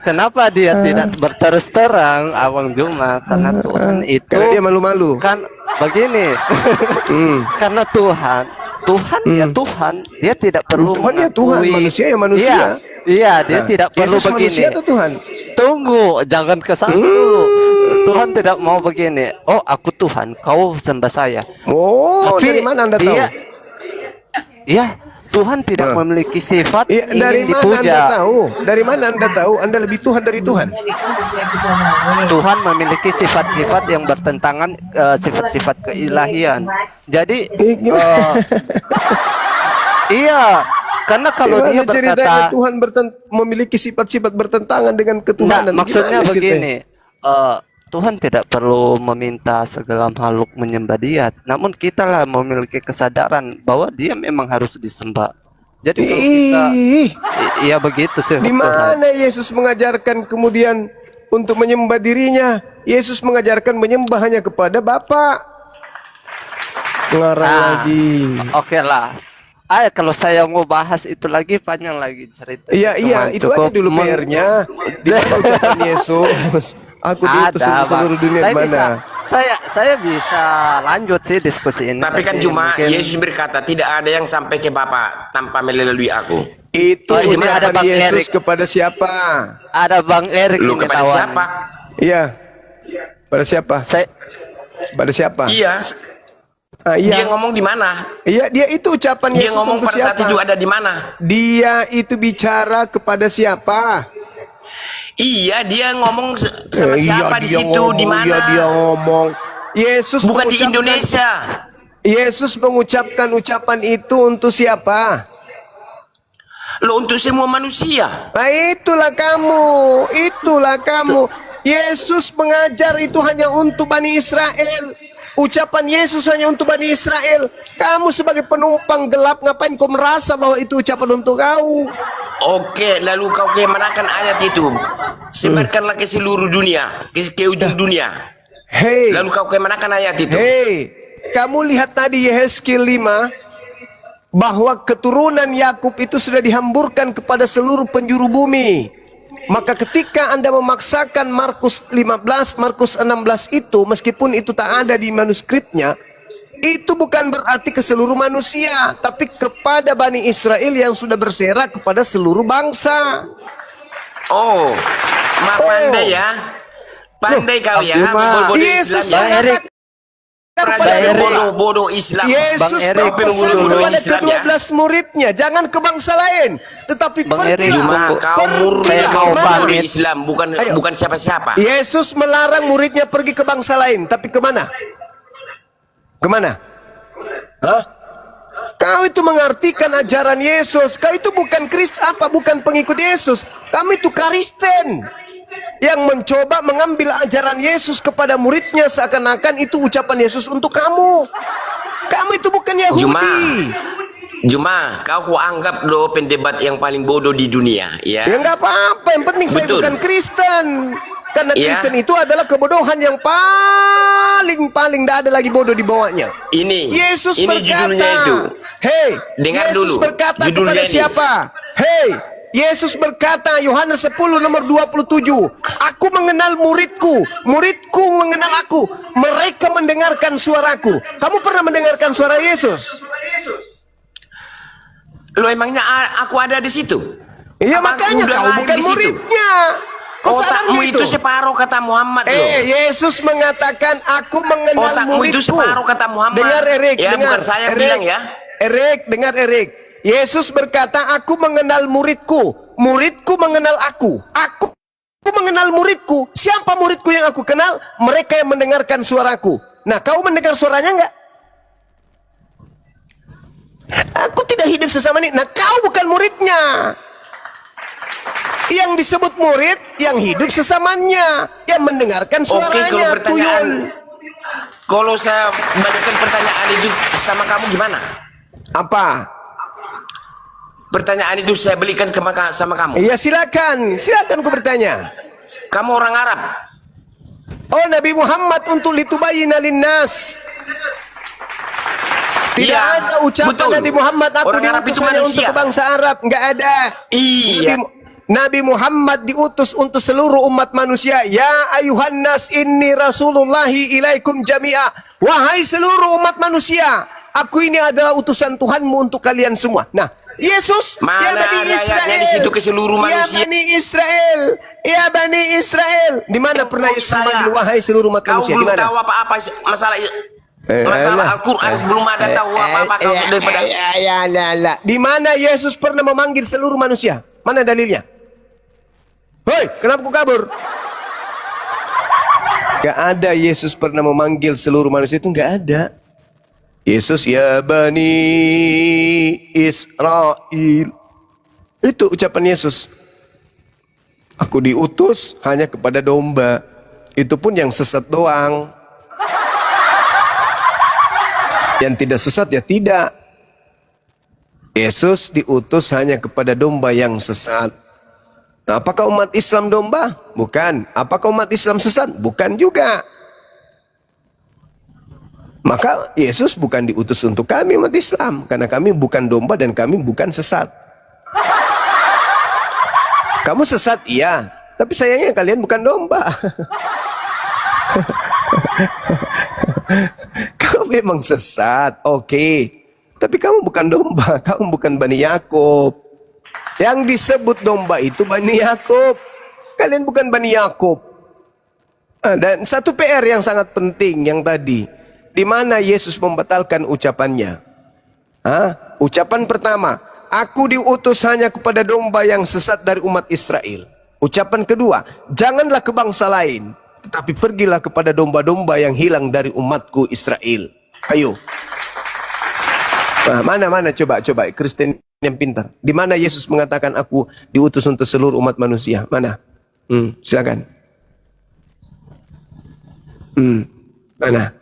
Kenapa dia tidak berterus terang, Abang Juma? Karena Tuhan itu Karena dia malu-malu. kan begini. Karena Tuhan ya Tuhan, dia tidak perlu Tuhan ya Tuhan, mengakui- manusia ya manusia. Iya, dia Nah, tidak perlu Yesus begini. manusia atau Tuhan? Tunggu, jangan ke sana dulu. Tuhan tidak mau begini. Oh, aku Tuhan, kau sembah saya. Oh, dari mana Anda tahu? Iya, Tuhan tidak memiliki sifat Iya, ingin dari mana dipuja. Anda tahu? Dari mana Anda tahu? Anda lebih Tuhan dari Tuhan. Tuhan memiliki sifat-sifat yang bertentangan sifat-sifat keilahian. Jadi iya, karena kalau Gimana dia ceritanya berkata Tuhan memiliki sifat-sifat bertentangan dengan ketuhanan? maksudnya Gimana ceritanya? begini, Tuhan tidak perlu meminta segala makhluk menyembah dia, namun kita lah memiliki kesadaran bahwa dia memang harus disembah. Jadi kalau kita, Ih, iya begitu sih. di mana Yesus mengajarkan kemudian untuk menyembah dirinya? Yesus mengajarkan menyembah hanya kepada Bapa. Ngarang lagi. Oke lah. Kalau saya mau bahas itu lagi panjang lagi cerita. Iya, Cuman itu aja dulu PR-nya. Di mana ucapan Yesus? Aku diutus Ada, untuk seluruh Bang. dunia Saya di mana? bisa, saya bisa lanjut sih diskusi ini. Tapi kan cuma mungkin- Yesus berkata tidak ada yang sampai ke Bapa tanpa melalui aku. Itu Oh, ini ada ucapan Bang Yesus Erik. kepada siapa? Ada Bang Erik Lu ini kepada lawan. siapa? Iya. Pada siapa? Saya Pada siapa? Iya, Iya. dia ngomong di mana? Iya, dia itu ucapan Dia Yesus ngomong untuk pada saat siapa? itu ada di mana? Dia itu bicara kepada siapa? Iya, dia ngomong sama Iya, siapa di dia situ, di ngomong, iya, dia mana? ngomong. Yesus Bukan di mengucapkan- Indonesia. Yesus mengucapkan ucapan itu untuk siapa? Lo untuk semua manusia. Nah, itulah kamu. Yesus mengajar itu hanya untuk Bani Israel. Ucapan Yesus hanya untuk Bani Israel. Kamu sebagai penumpang gelap, ngapain kau merasa bahwa itu ucapan untuk kau? Oke, lalu kau kemanakan ayat itu? Sebarkanlah ke seluruh dunia, ke ujung dunia. Hei, Lalu kau kemanakan ayat itu? hei, kamu lihat tadi Yehezkiel 5 bahwa keturunan Yakub itu sudah dihamburkan kepada seluruh penjuru bumi. Maka ketika Anda memaksakan Markus 15, Markus 16 itu, meskipun itu tak ada di manuskripnya, itu bukan berarti ke seluruh manusia, tapi kepada Bani Israel yang sudah berserak kepada seluruh bangsa. Oh, pandai ya. Pandai kau ya, Cuma bodoh Yesus Islam ya. Erik. Raja bodoh Islam. Yesus Bang Erik, berpesan tunggu dulu. kepada Islam ya. ke-12 muridnya, jangan ke bangsa lain, tetapi Bang pergilah. Erik, Cuma kau murni, Saya kau mau pahami pamit. Islam, bukan siapa-siapa. Yesus melarang muridnya pergi ke bangsa lain, tapi kemana? Kemana? Hah? Kau itu mengartikan ajaran Yesus. Kau itu bukan bukan pengikut Yesus. Kamu itu Kristen yang mencoba mengambil ajaran Yesus kepada muridnya seakan-akan itu ucapan Yesus untuk kamu. Kamu itu bukan Yahudi. Cuma kau anggap lo pendebat yang paling bodoh di dunia, ya. Ya nggak apa-apa, yang penting saya Betul. bukan Kristen. Karena Ya. Kristen itu adalah kebodohan yang paling tidak ada lagi bodoh di bawahnya. Ini Yesus ini berkata, judulnya itu. hei, Dengar Yesus dulu, berkata judulnya kepada ini. siapa? Hei, Yesus berkata, Yohanes 10 nomor 27, aku mengenal muridku, muridku mengenal aku, mereka mendengarkan suaraku. Kamu pernah mendengarkan suara Yesus? Lo emangnya aku ada di situ? Iya Abang makanya udah kau lahir bukan di situ. muridnya. Kau sadar Otakmu nggak itu separuh kata Muhammad loh. Yesus mengatakan aku mengenal Otakmu muridku. itu separuh kata Muhammad. Dengar Erik, Ya, dengar. bukan saya yang Erik, bilang ya. Erik, dengar Erik. Yesus berkata aku mengenal muridku. Muridku mengenal aku. Aku mengenal muridku. Siapa muridku yang aku kenal? Mereka yang mendengarkan suaraku. Nah, kau mendengar suaranya enggak? Aku tidak hidup sesama ini. Nah, kau bukan muridnya. Yang disebut murid, yang hidup sesamanya, yang mendengarkan Oke, suaranya. kalau pertanyaan, tuyul. kalau saya balikan pertanyaan itu sama kamu gimana? Apa? Pertanyaan itu saya belikan sama kamu. Iya silakan, silakan ku bertanya. Kamu orang Arab. Oh Nabi Muhammad untuk litubayyina linnas. Tidak Iya, ada ucapan betul. Nabi Muhammad aku Orang Arab diutus itu hanya untuk manusia. bangsa Arab, enggak ada. Iya. Nabi Muhammad diutus untuk seluruh umat manusia. Ya ayuhan nas inni rasulullahi ilaikum jami'a. Wahai seluruh umat manusia, aku ini adalah utusan Tuhanmu untuk kalian semua. Nah, Yesus, Mana ya Bani ada Israel, ayatnya di situ ke seluruh manusia? Ya Bani Israel, ya Bani Israel. Di mana pernah Yesus memanggil wahai seluruh umat Kau manusia? Di belum mana? tahu apa-apa masalah Al-Quran, belum ada tahu apa-apa kau daripada. Di mana Yesus pernah memanggil seluruh manusia? Mana dalilnya? Hoi, kenapa kau kabur? Gak ada Yesus pernah memanggil seluruh manusia, itu gak ada. Yesus ya Bani Israel. Itu ucapan Yesus. Aku diutus hanya kepada domba. Itu pun yang sesat doang. Yang tidak sesat ya tidak. Yesus diutus hanya kepada domba yang sesat. Nah, apakah umat Islam domba? Bukan. Apakah umat Islam sesat? Bukan juga. Maka Yesus bukan diutus untuk kami umat Islam. Karena kami bukan domba dan kami bukan sesat. Kamu sesat, iya. Tapi sayangnya kalian bukan domba. Kau memang sesat, oke. Tapi kamu bukan domba, kamu bukan Bani Yakub. Yang disebut domba itu Bani Yakub. Kalian bukan Bani Yakub. Dan satu PR yang sangat penting yang tadi, di mana Yesus membatalkan ucapannya. Ucapan pertama, aku diutus hanya kepada domba yang sesat dari umat Israel. Ucapan kedua, janganlah ke bangsa lain, tetapi pergilah kepada domba-domba yang hilang dari umatku Israel. Ayo. Nah, mana coba Kristen yang pintar. Di mana Yesus mengatakan aku diutus untuk seluruh umat manusia? Mana? Silakan. Mana?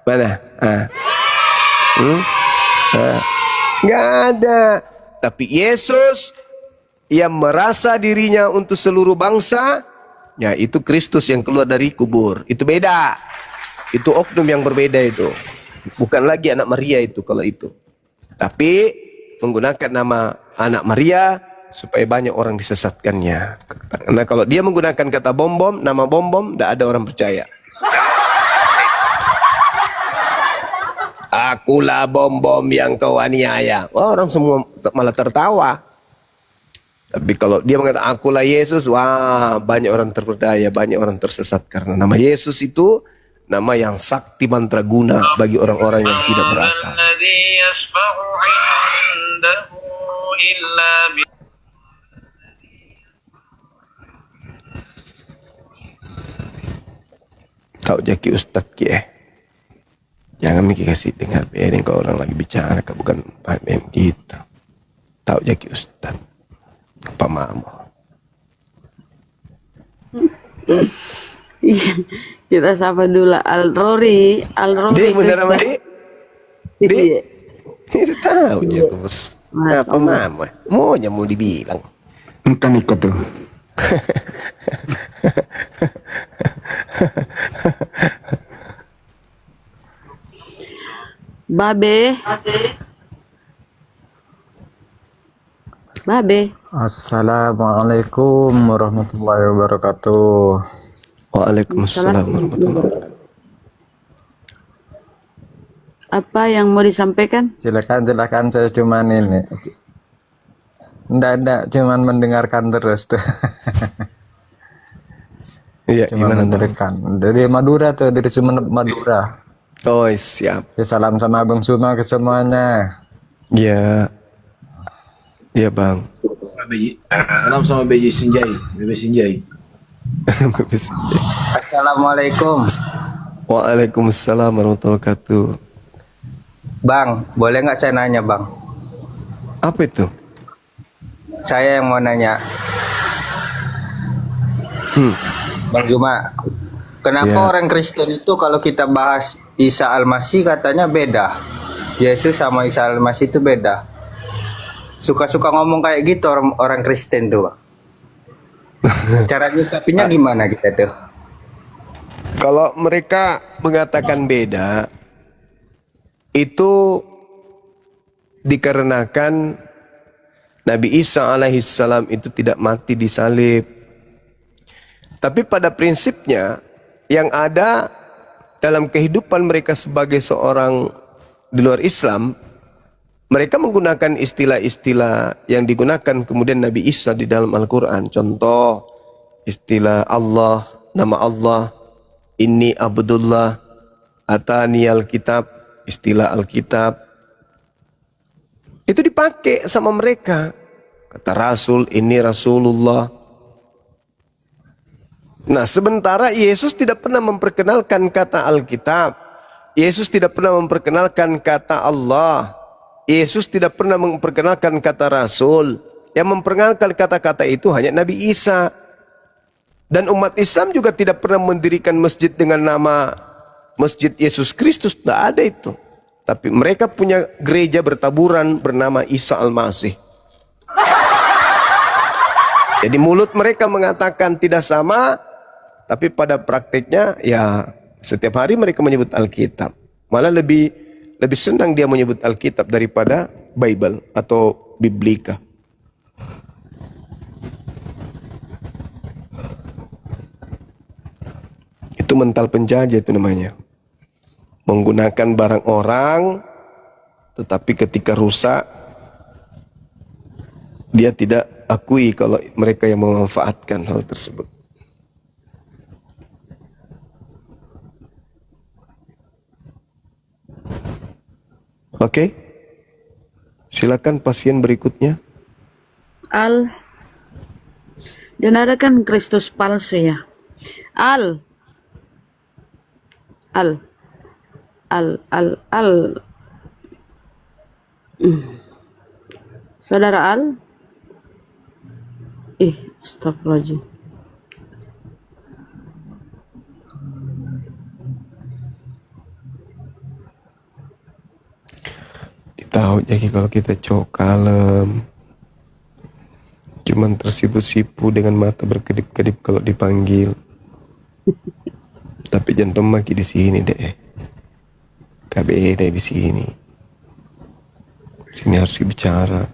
Mana? Nggak ada. Tapi Yesus yang merasa dirinya untuk seluruh bangsa, ya itu Kristus yang keluar dari kubur. Itu beda. Itu oknum yang berbeda itu. Bukan lagi anak Maria itu kalau itu. Tapi menggunakan nama anak Maria supaya banyak orang disesatkannya. Karena kalau dia menggunakan kata bom-bom, nama bom-bom, tidak ada orang percaya. Akulah bom-bom yang kau aniaya. Wah, orang semua malah tertawa. Tapi kalau dia mengatakan akulah Yesus, wah banyak orang terperdaya, banyak orang tersesat. Karena nama Yesus itu nama yang sakti mantraguna bagi orang-orang yang tidak berakal. Tahu jaki Ustadz ya. Jangan mikir kasih dengar ini kalau orang lagi bicara, bukan paham gitu. Tahu jaki Ustadz. Apa mama? Kita sapa dulu Al-Rory. Dia bener sama dia? Dia? Itu tahu aja bos. Apa mama? Maunya mau dibilang. Bukan ikut tuh. Babe. Assalamualaikum warahmatullahi wabarakatuh. Waalaikumsalam warahmatullahi wabarakatuh. Apa yang mau disampaikan? Silakan saya cuman ini. Enggak, cuman mendengarkan terus tuh. Iya, Cuma gimana Bang? mendengarkan. Dari Madura tuh, dari Sumeneb Madura. Oh, siap. Ya, salam sama Abang Suma ke semuanya. Iya. Iya, Bang. Salam sama BJ Sinjai, BB Sinjai. Assalamualaikum. Waalaikumsalam warahmatullahi wabarakatuh. Bang, boleh nggak saya nanya, Bang? Apa itu? Saya yang mau nanya. Bang Zuma, kenapa Ya. orang Kristen itu kalau kita bahas Isa Al-Masih katanya beda? Yesus sama Isa Al-Masih itu beda. Suka-suka ngomong kayak gitu orang Kristen tuh, Bang. Cara nyikapinya gimana kita tuh? Kalau mereka mengatakan beda, itu dikarenakan Nabi Isa alaihissalam itu tidak mati di salib. Tapi pada prinsipnya yang ada dalam kehidupan mereka sebagai seorang di luar Islam, mereka menggunakan istilah-istilah yang digunakan kemudian Nabi Isa di dalam Al-Quran. Contoh, istilah Allah, nama Allah, Inni Abdullah, Atani Alkitab, istilah Alkitab. Itu dipakai sama mereka. Kata Rasul, ini Rasulullah. Nah, sementara Yesus tidak pernah memperkenalkan kata Alkitab. Yesus tidak pernah memperkenalkan kata Allah. Yesus tidak pernah memperkenalkan kata Rasul. Yang memperkenalkan kata-kata itu hanya Nabi Isa. Dan umat Islam juga tidak pernah mendirikan masjid dengan nama Masjid Yesus Kristus. Tidak ada itu. Tapi mereka punya gereja bertaburan bernama Isa Al-Masih. Jadi mulut mereka mengatakan tidak sama, tapi pada praktiknya ya setiap hari mereka menyebut Alkitab. Malah lebih senang dia menyebut Alkitab daripada Bible atau Biblika. Itu mental penjajah itu namanya. Menggunakan barang orang, tetapi ketika rusak, dia tidak akui kalau mereka yang memanfaatkan hal tersebut. Oke, silakan pasien berikutnya. Al, dan ada kan Kristus palsu ya. Al, Al, Al, Al, Al. Saudara Al? Astagfirullahaladzim. Tahu jadi kalau kita cowok kalem, cuman tersipu-sipu dengan mata berkedip-kedip kalau dipanggil. Tapi jantung maki di sini deh, KBD di sini. Sini harus bicara.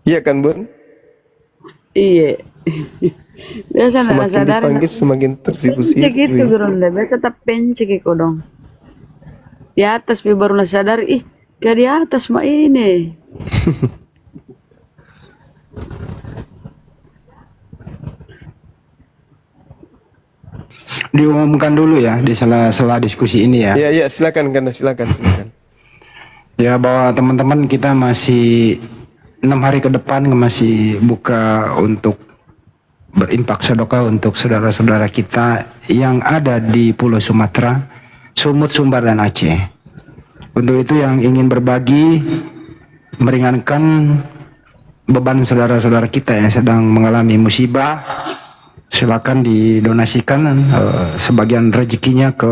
Iya kan Bun? Iya. Biasa nggak Semakin sadar. dipanggil semakin tersipu-sipu. Pencet gitu Ya. geronda. Biasa tak pencet kok dong. Di atas baru sadar. Ke di atas mah ini. Diumumkan dulu ya di sela-sela diskusi ini ya. Ya silakan karena silakan. Ya, bahwa teman-teman kita masih 6 hari ke depan masih buka untuk berinfak sedekah untuk saudara-saudara kita yang ada di Pulau Sumatera, Sumut, Sumbar, dan Aceh. Untuk itu yang ingin berbagi, meringankan beban saudara-saudara kita yang sedang mengalami musibah, silakan didonasikan sebagian rezekinya ke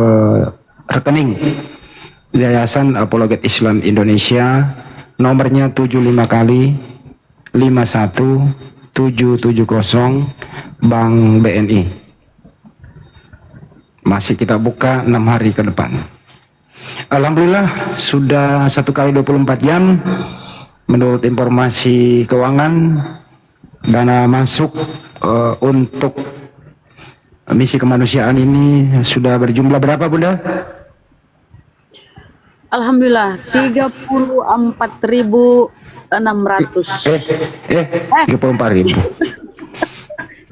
rekening Yayasan Apologet Islam Indonesia, nomornya 75 kali 51770 Bank BNI. Masih kita buka 6 hari ke depan. Alhamdulillah sudah 1 kali 24 jam. Menurut informasi keuangan, dana masuk untuk misi kemanusiaan ini sudah berjumlah berapa, Bunda? Alhamdulillah 34.600. 34.000.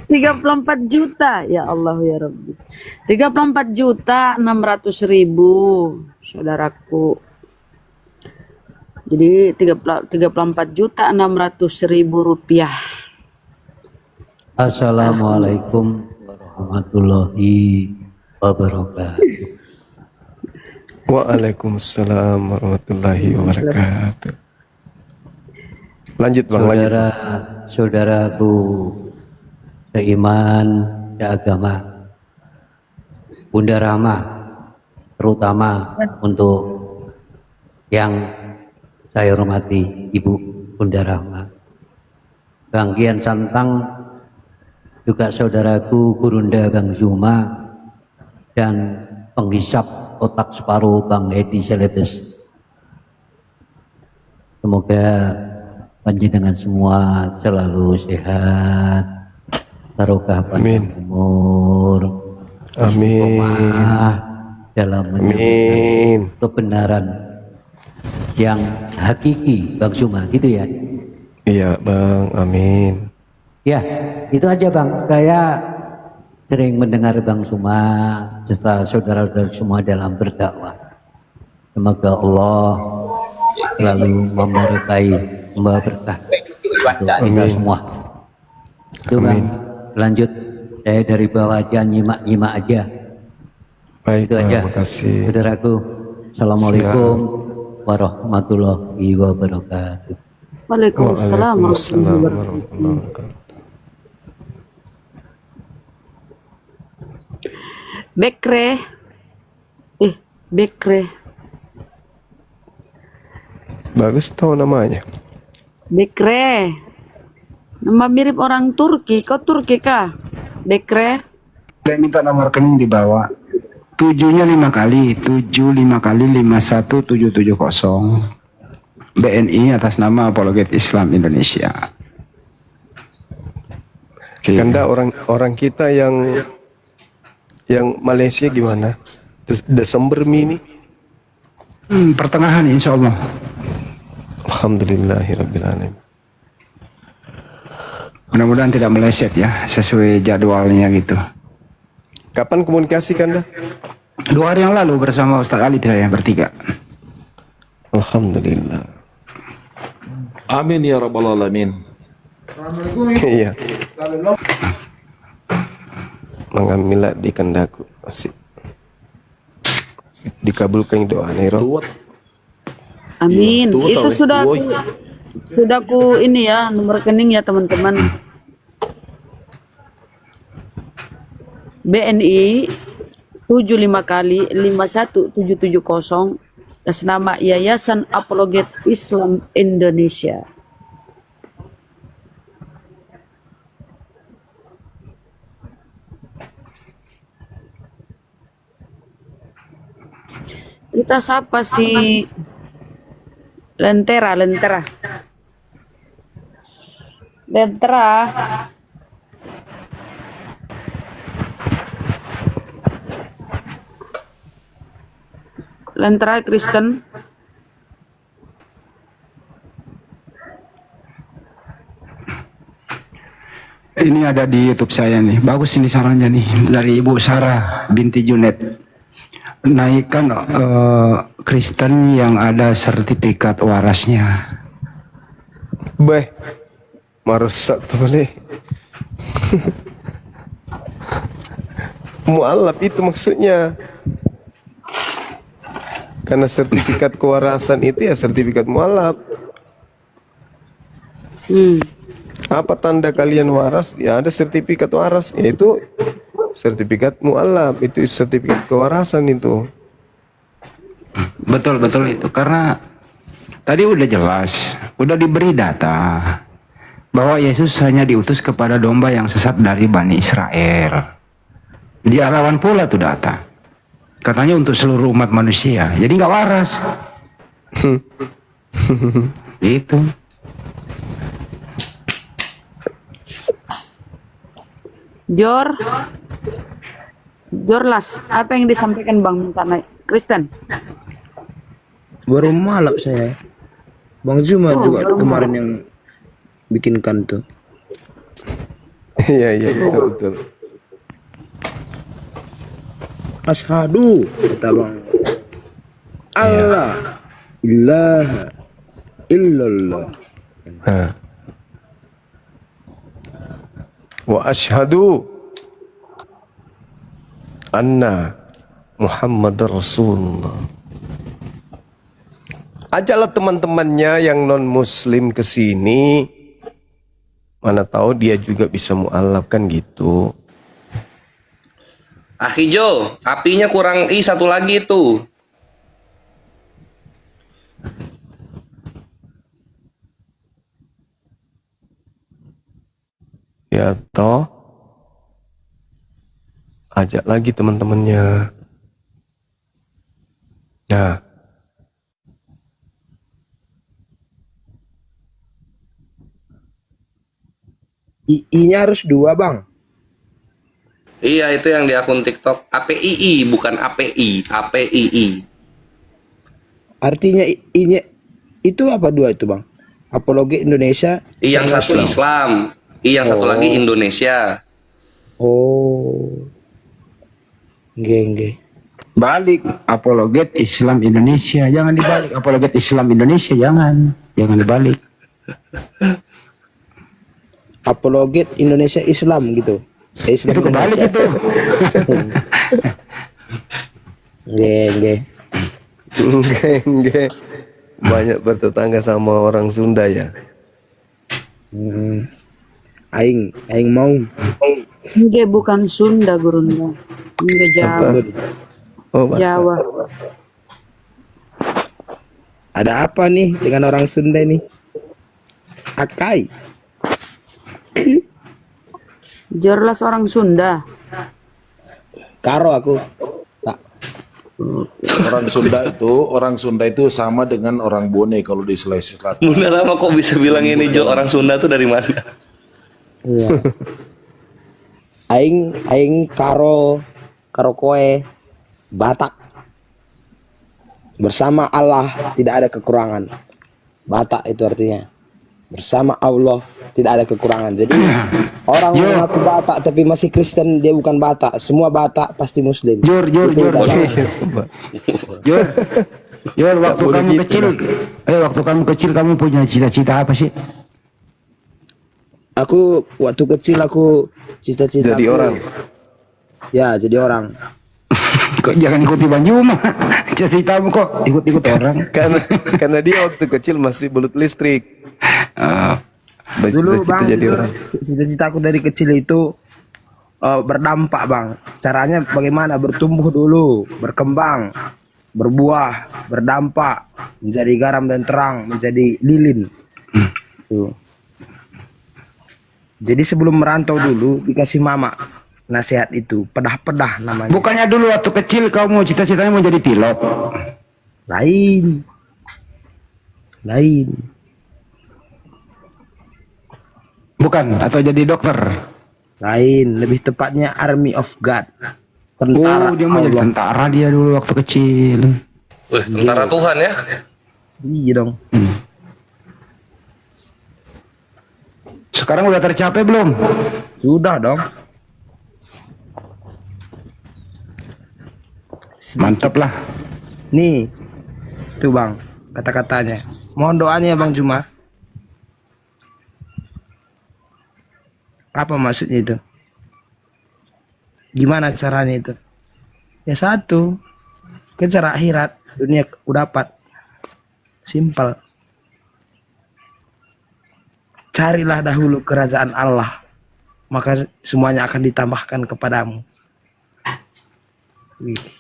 34 juta ya Allah ya Rabbi. 34.600.000 saudaraku. Jadi 34.600.000 rupiah. Assalamualaikum warahmatullahi wabarakatuh. Waalaikumsalam warahmatullahi wabarakatuh. Lanjut Bang, lanjut. Saudaraku seiman, seagama, Bunda Rahma, terutama untuk yang saya hormati Ibu Bunda Rahma, Bang Kian Santang, juga saudaraku Gurunda Bang Zuma, dan penghisap otak separuh Bang Edi Selebes. Semoga panjenengan semua selalu sehat, barokah panjang umur, istiqomah dalam menyebutkan kebenaran yang hakiki, Bang Zuma, gitu ya? Iya Bang, amin. Ya, itu aja Bang. Saya sering mendengar Bang Zuma serta saudara-saudara semua dalam berdakwah. Semoga Allah selalu memberkahi, membawa berkah untuk kita semua. Itu Bang, lanjut. Saya dari bawah aja, nyimak-nyimak aja. Baik, itu aja. terima kasih. Saudaraku, Assalamualaikum warahmatullahi wabarakatuh. Waalaikumsalam warahmatullahi wabarakatuh. Bekre. Bekre. Bagus tahu namanya. Bekre. Nama mirip orang Turki. Kau Turki kah? Bekre. Saya minta nomor rekening di bawah. 7-nya 5 kali, 75 kali 51770. BNI atas nama Apologet Islam Indonesia. Kanda orang kita yang Malaysia gimana? Desember ini? Pertengahan insya Allah. Alhamdulillahirrabbilalamin. Mudah-mudahan tidak meleset ya, sesuai jadwalnya gitu. Kapan komunikasi Kanda? 2 hari yang lalu bersama Ustaz Ali yang bertiga. Alhamdulillah. Amin ya rabbal alamin. Iya. Mengambil di kandaku asik. Dikabulkan doa Nero. Amin. Itu sudah ku ini ya nomor rekening ya teman-teman. BNI 75 kali 51770 atas nama Yayasan Apologet Islam Indonesia. Kita sapa si Lentera. Lentera Kristen. Ini ada di YouTube saya nih. Bagus ini sarannya nih dari Ibu Sarah binti Junet. Naikkan Kristen yang ada sertifikat warasnya. Beh, marusak tuh boleh. Mu'alaf itu maksudnya. Karena sertifikat kewarasan itu ya sertifikat mu'alaf. Apa tanda kalian waras? Ya ada sertifikat waras, yaitu sertifikat mu'alaf, itu sertifikat kewarasan itu. Betul itu karena tadi udah jelas, udah diberi data bahwa Yesus hanya diutus kepada domba yang sesat dari Bani Israel. Diarahkan pula tuh data. Katanya untuk seluruh umat manusia. Jadi nggak waras. Itu. Jorlas, apa yang disampaikan Bang Tanai? Kristen. Baru malap saya. Bang Zuma juga kemarin yang bikinkan tuh. Iya, iya, betul, betul. Ashadu, kata Bang. Allah ilaha illallah. Wa asyhadu anna Muhammadar Rasulullah. Ajaklah teman-temannya yang non muslim ke sini. Mana tahu dia juga bisa mualaf kan gitu. Hijau, apinya kurang satu lagi tuh. Ya toh. Ajak lagi teman-temannya. Nah. I-nya harus 2 Bang. Iya, itu yang di akun TikTok. APII bukan API, APII. Artinya I-nya itu apa 2 itu Bang? Apologi Indonesia. I yang satu Islam, I yang satu lagi Indonesia. Oh. Nggih. Balik apologet Islam Indonesia, jangan dibalik. Apologet Islam Indonesia jangan dibalik. Apologet Indonesia Islam gitu. Islam Itu kebalik itu. Nggih. Enggak. Banyak bertetangga sama orang Sunda ya. Aing mau. Nggih, bukan Sunda Gurunda. Nggih, Jawa. Oh, Batak. Jawa. Ada apa nih dengan orang Sunda ini? Akai. Jelas orang Sunda. Karo aku. Tak. Orang Sunda itu sama dengan orang Bone kalau di Sulawesi Selatan. Bener apa kok bisa bilang ini Jo, orang Sunda tuh dari mana? Iya. Aing karo koe Batak. Bersama Allah tidak ada kekurangan. Batak itu artinya bersama Allah tidak ada kekurangan. Jadi orang mengaku Batak tapi masih Kristen, dia bukan Batak. Semua Batak pasti Muslim. Jur, waktu kamu kecil kamu punya cita-cita apa sih? Aku waktu kecil aku cita-cita Jadi orang. Ya, jadi orang. Kok jangan ikuti Bang Juma. Cita-citamu kok ikut-ikut orang. Karena dia waktu kecil masih belut listrik. Dulu Cita-cita Bang, jadi orang. cita-cita aku dari kecil itu berdampak Bang. Caranya bagaimana? Bertumbuh dulu, berkembang, berbuah, berdampak, menjadi garam dan terang, menjadi lilin. Tuh. Jadi sebelum merantau dulu dikasih mama nasihat itu, pedah-pedah namanya. Bukannya dulu waktu kecil kamu cita-citanya mau jadi pilot? Lain. Bukan, atau jadi dokter? Lain, lebih tepatnya Army of God. Tentara. Oh, dia mau jadi tentara dia dulu waktu kecil. Wih, tentara Tuhan ya? Iya dong. Sekarang udah tercapai belum? Sudah dong. Mantap lah. Nih, tuh Bang, kata-katanya. Mohon doanya Bang Juma. Apa maksudnya itu? Gimana caranya itu? Ya satu, kejar akhirat, dunia dapat. Simpel. Carilah dahulu kerajaan Allah, maka semuanya akan ditambahkan kepadamu.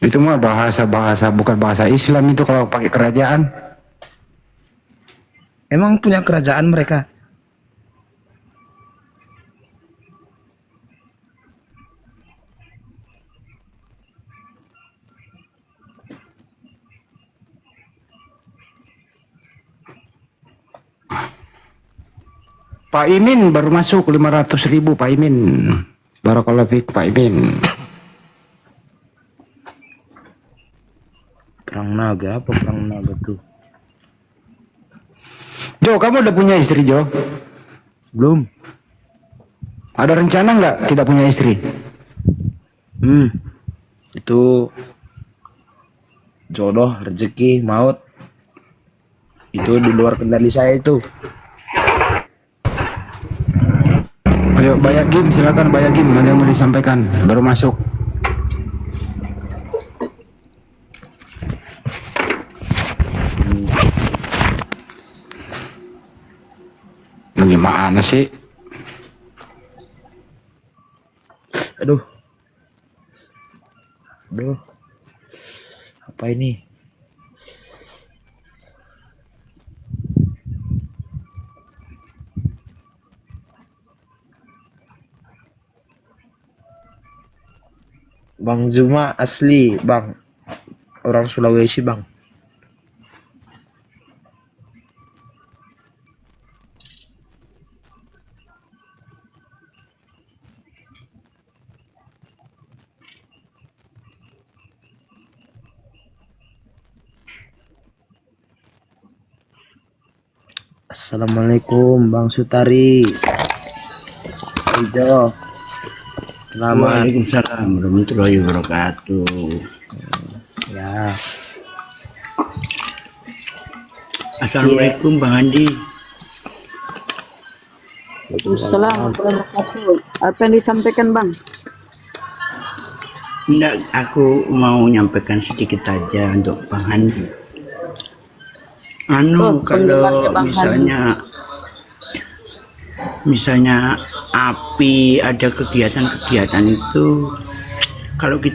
Itu mah bahasa bukan bahasa Islam itu kalau pakai kerajaan. Emang punya kerajaan mereka? Pak Imin baru masuk 500.000 Pak Imin. Barakallahu fiik Pak Imin. Perang naga apa perang naga tuh? Jo, kamu udah punya istri, Jo? Belum. Ada rencana nggak tidak punya istri? Itu jodoh, rezeki, maut. Itu di luar kendali saya itu. Ayo, Bayagim, silakan Bayagim, ada yang mau disampaikan? Baru masuk. Gimana sih? Aduh. Apa ini? Bang Zuma asli, Bang. Orang Sulawesi, Bang. Assalamualaikum Bang Sutari. Hijau. Selamat. Waalaikumsalam warahmatullahi wabarakatuh. Ya. Assalamualaikum Bang Andi. Assalamualaikum warahmatullahi wabarakatuh. Apa yang disampaikan Bang? Enggak, aku mau nyampaikan sedikit aja untuk Bang Andi. Kalau misalnya api ada kegiatan-kegiatan itu, kalau kita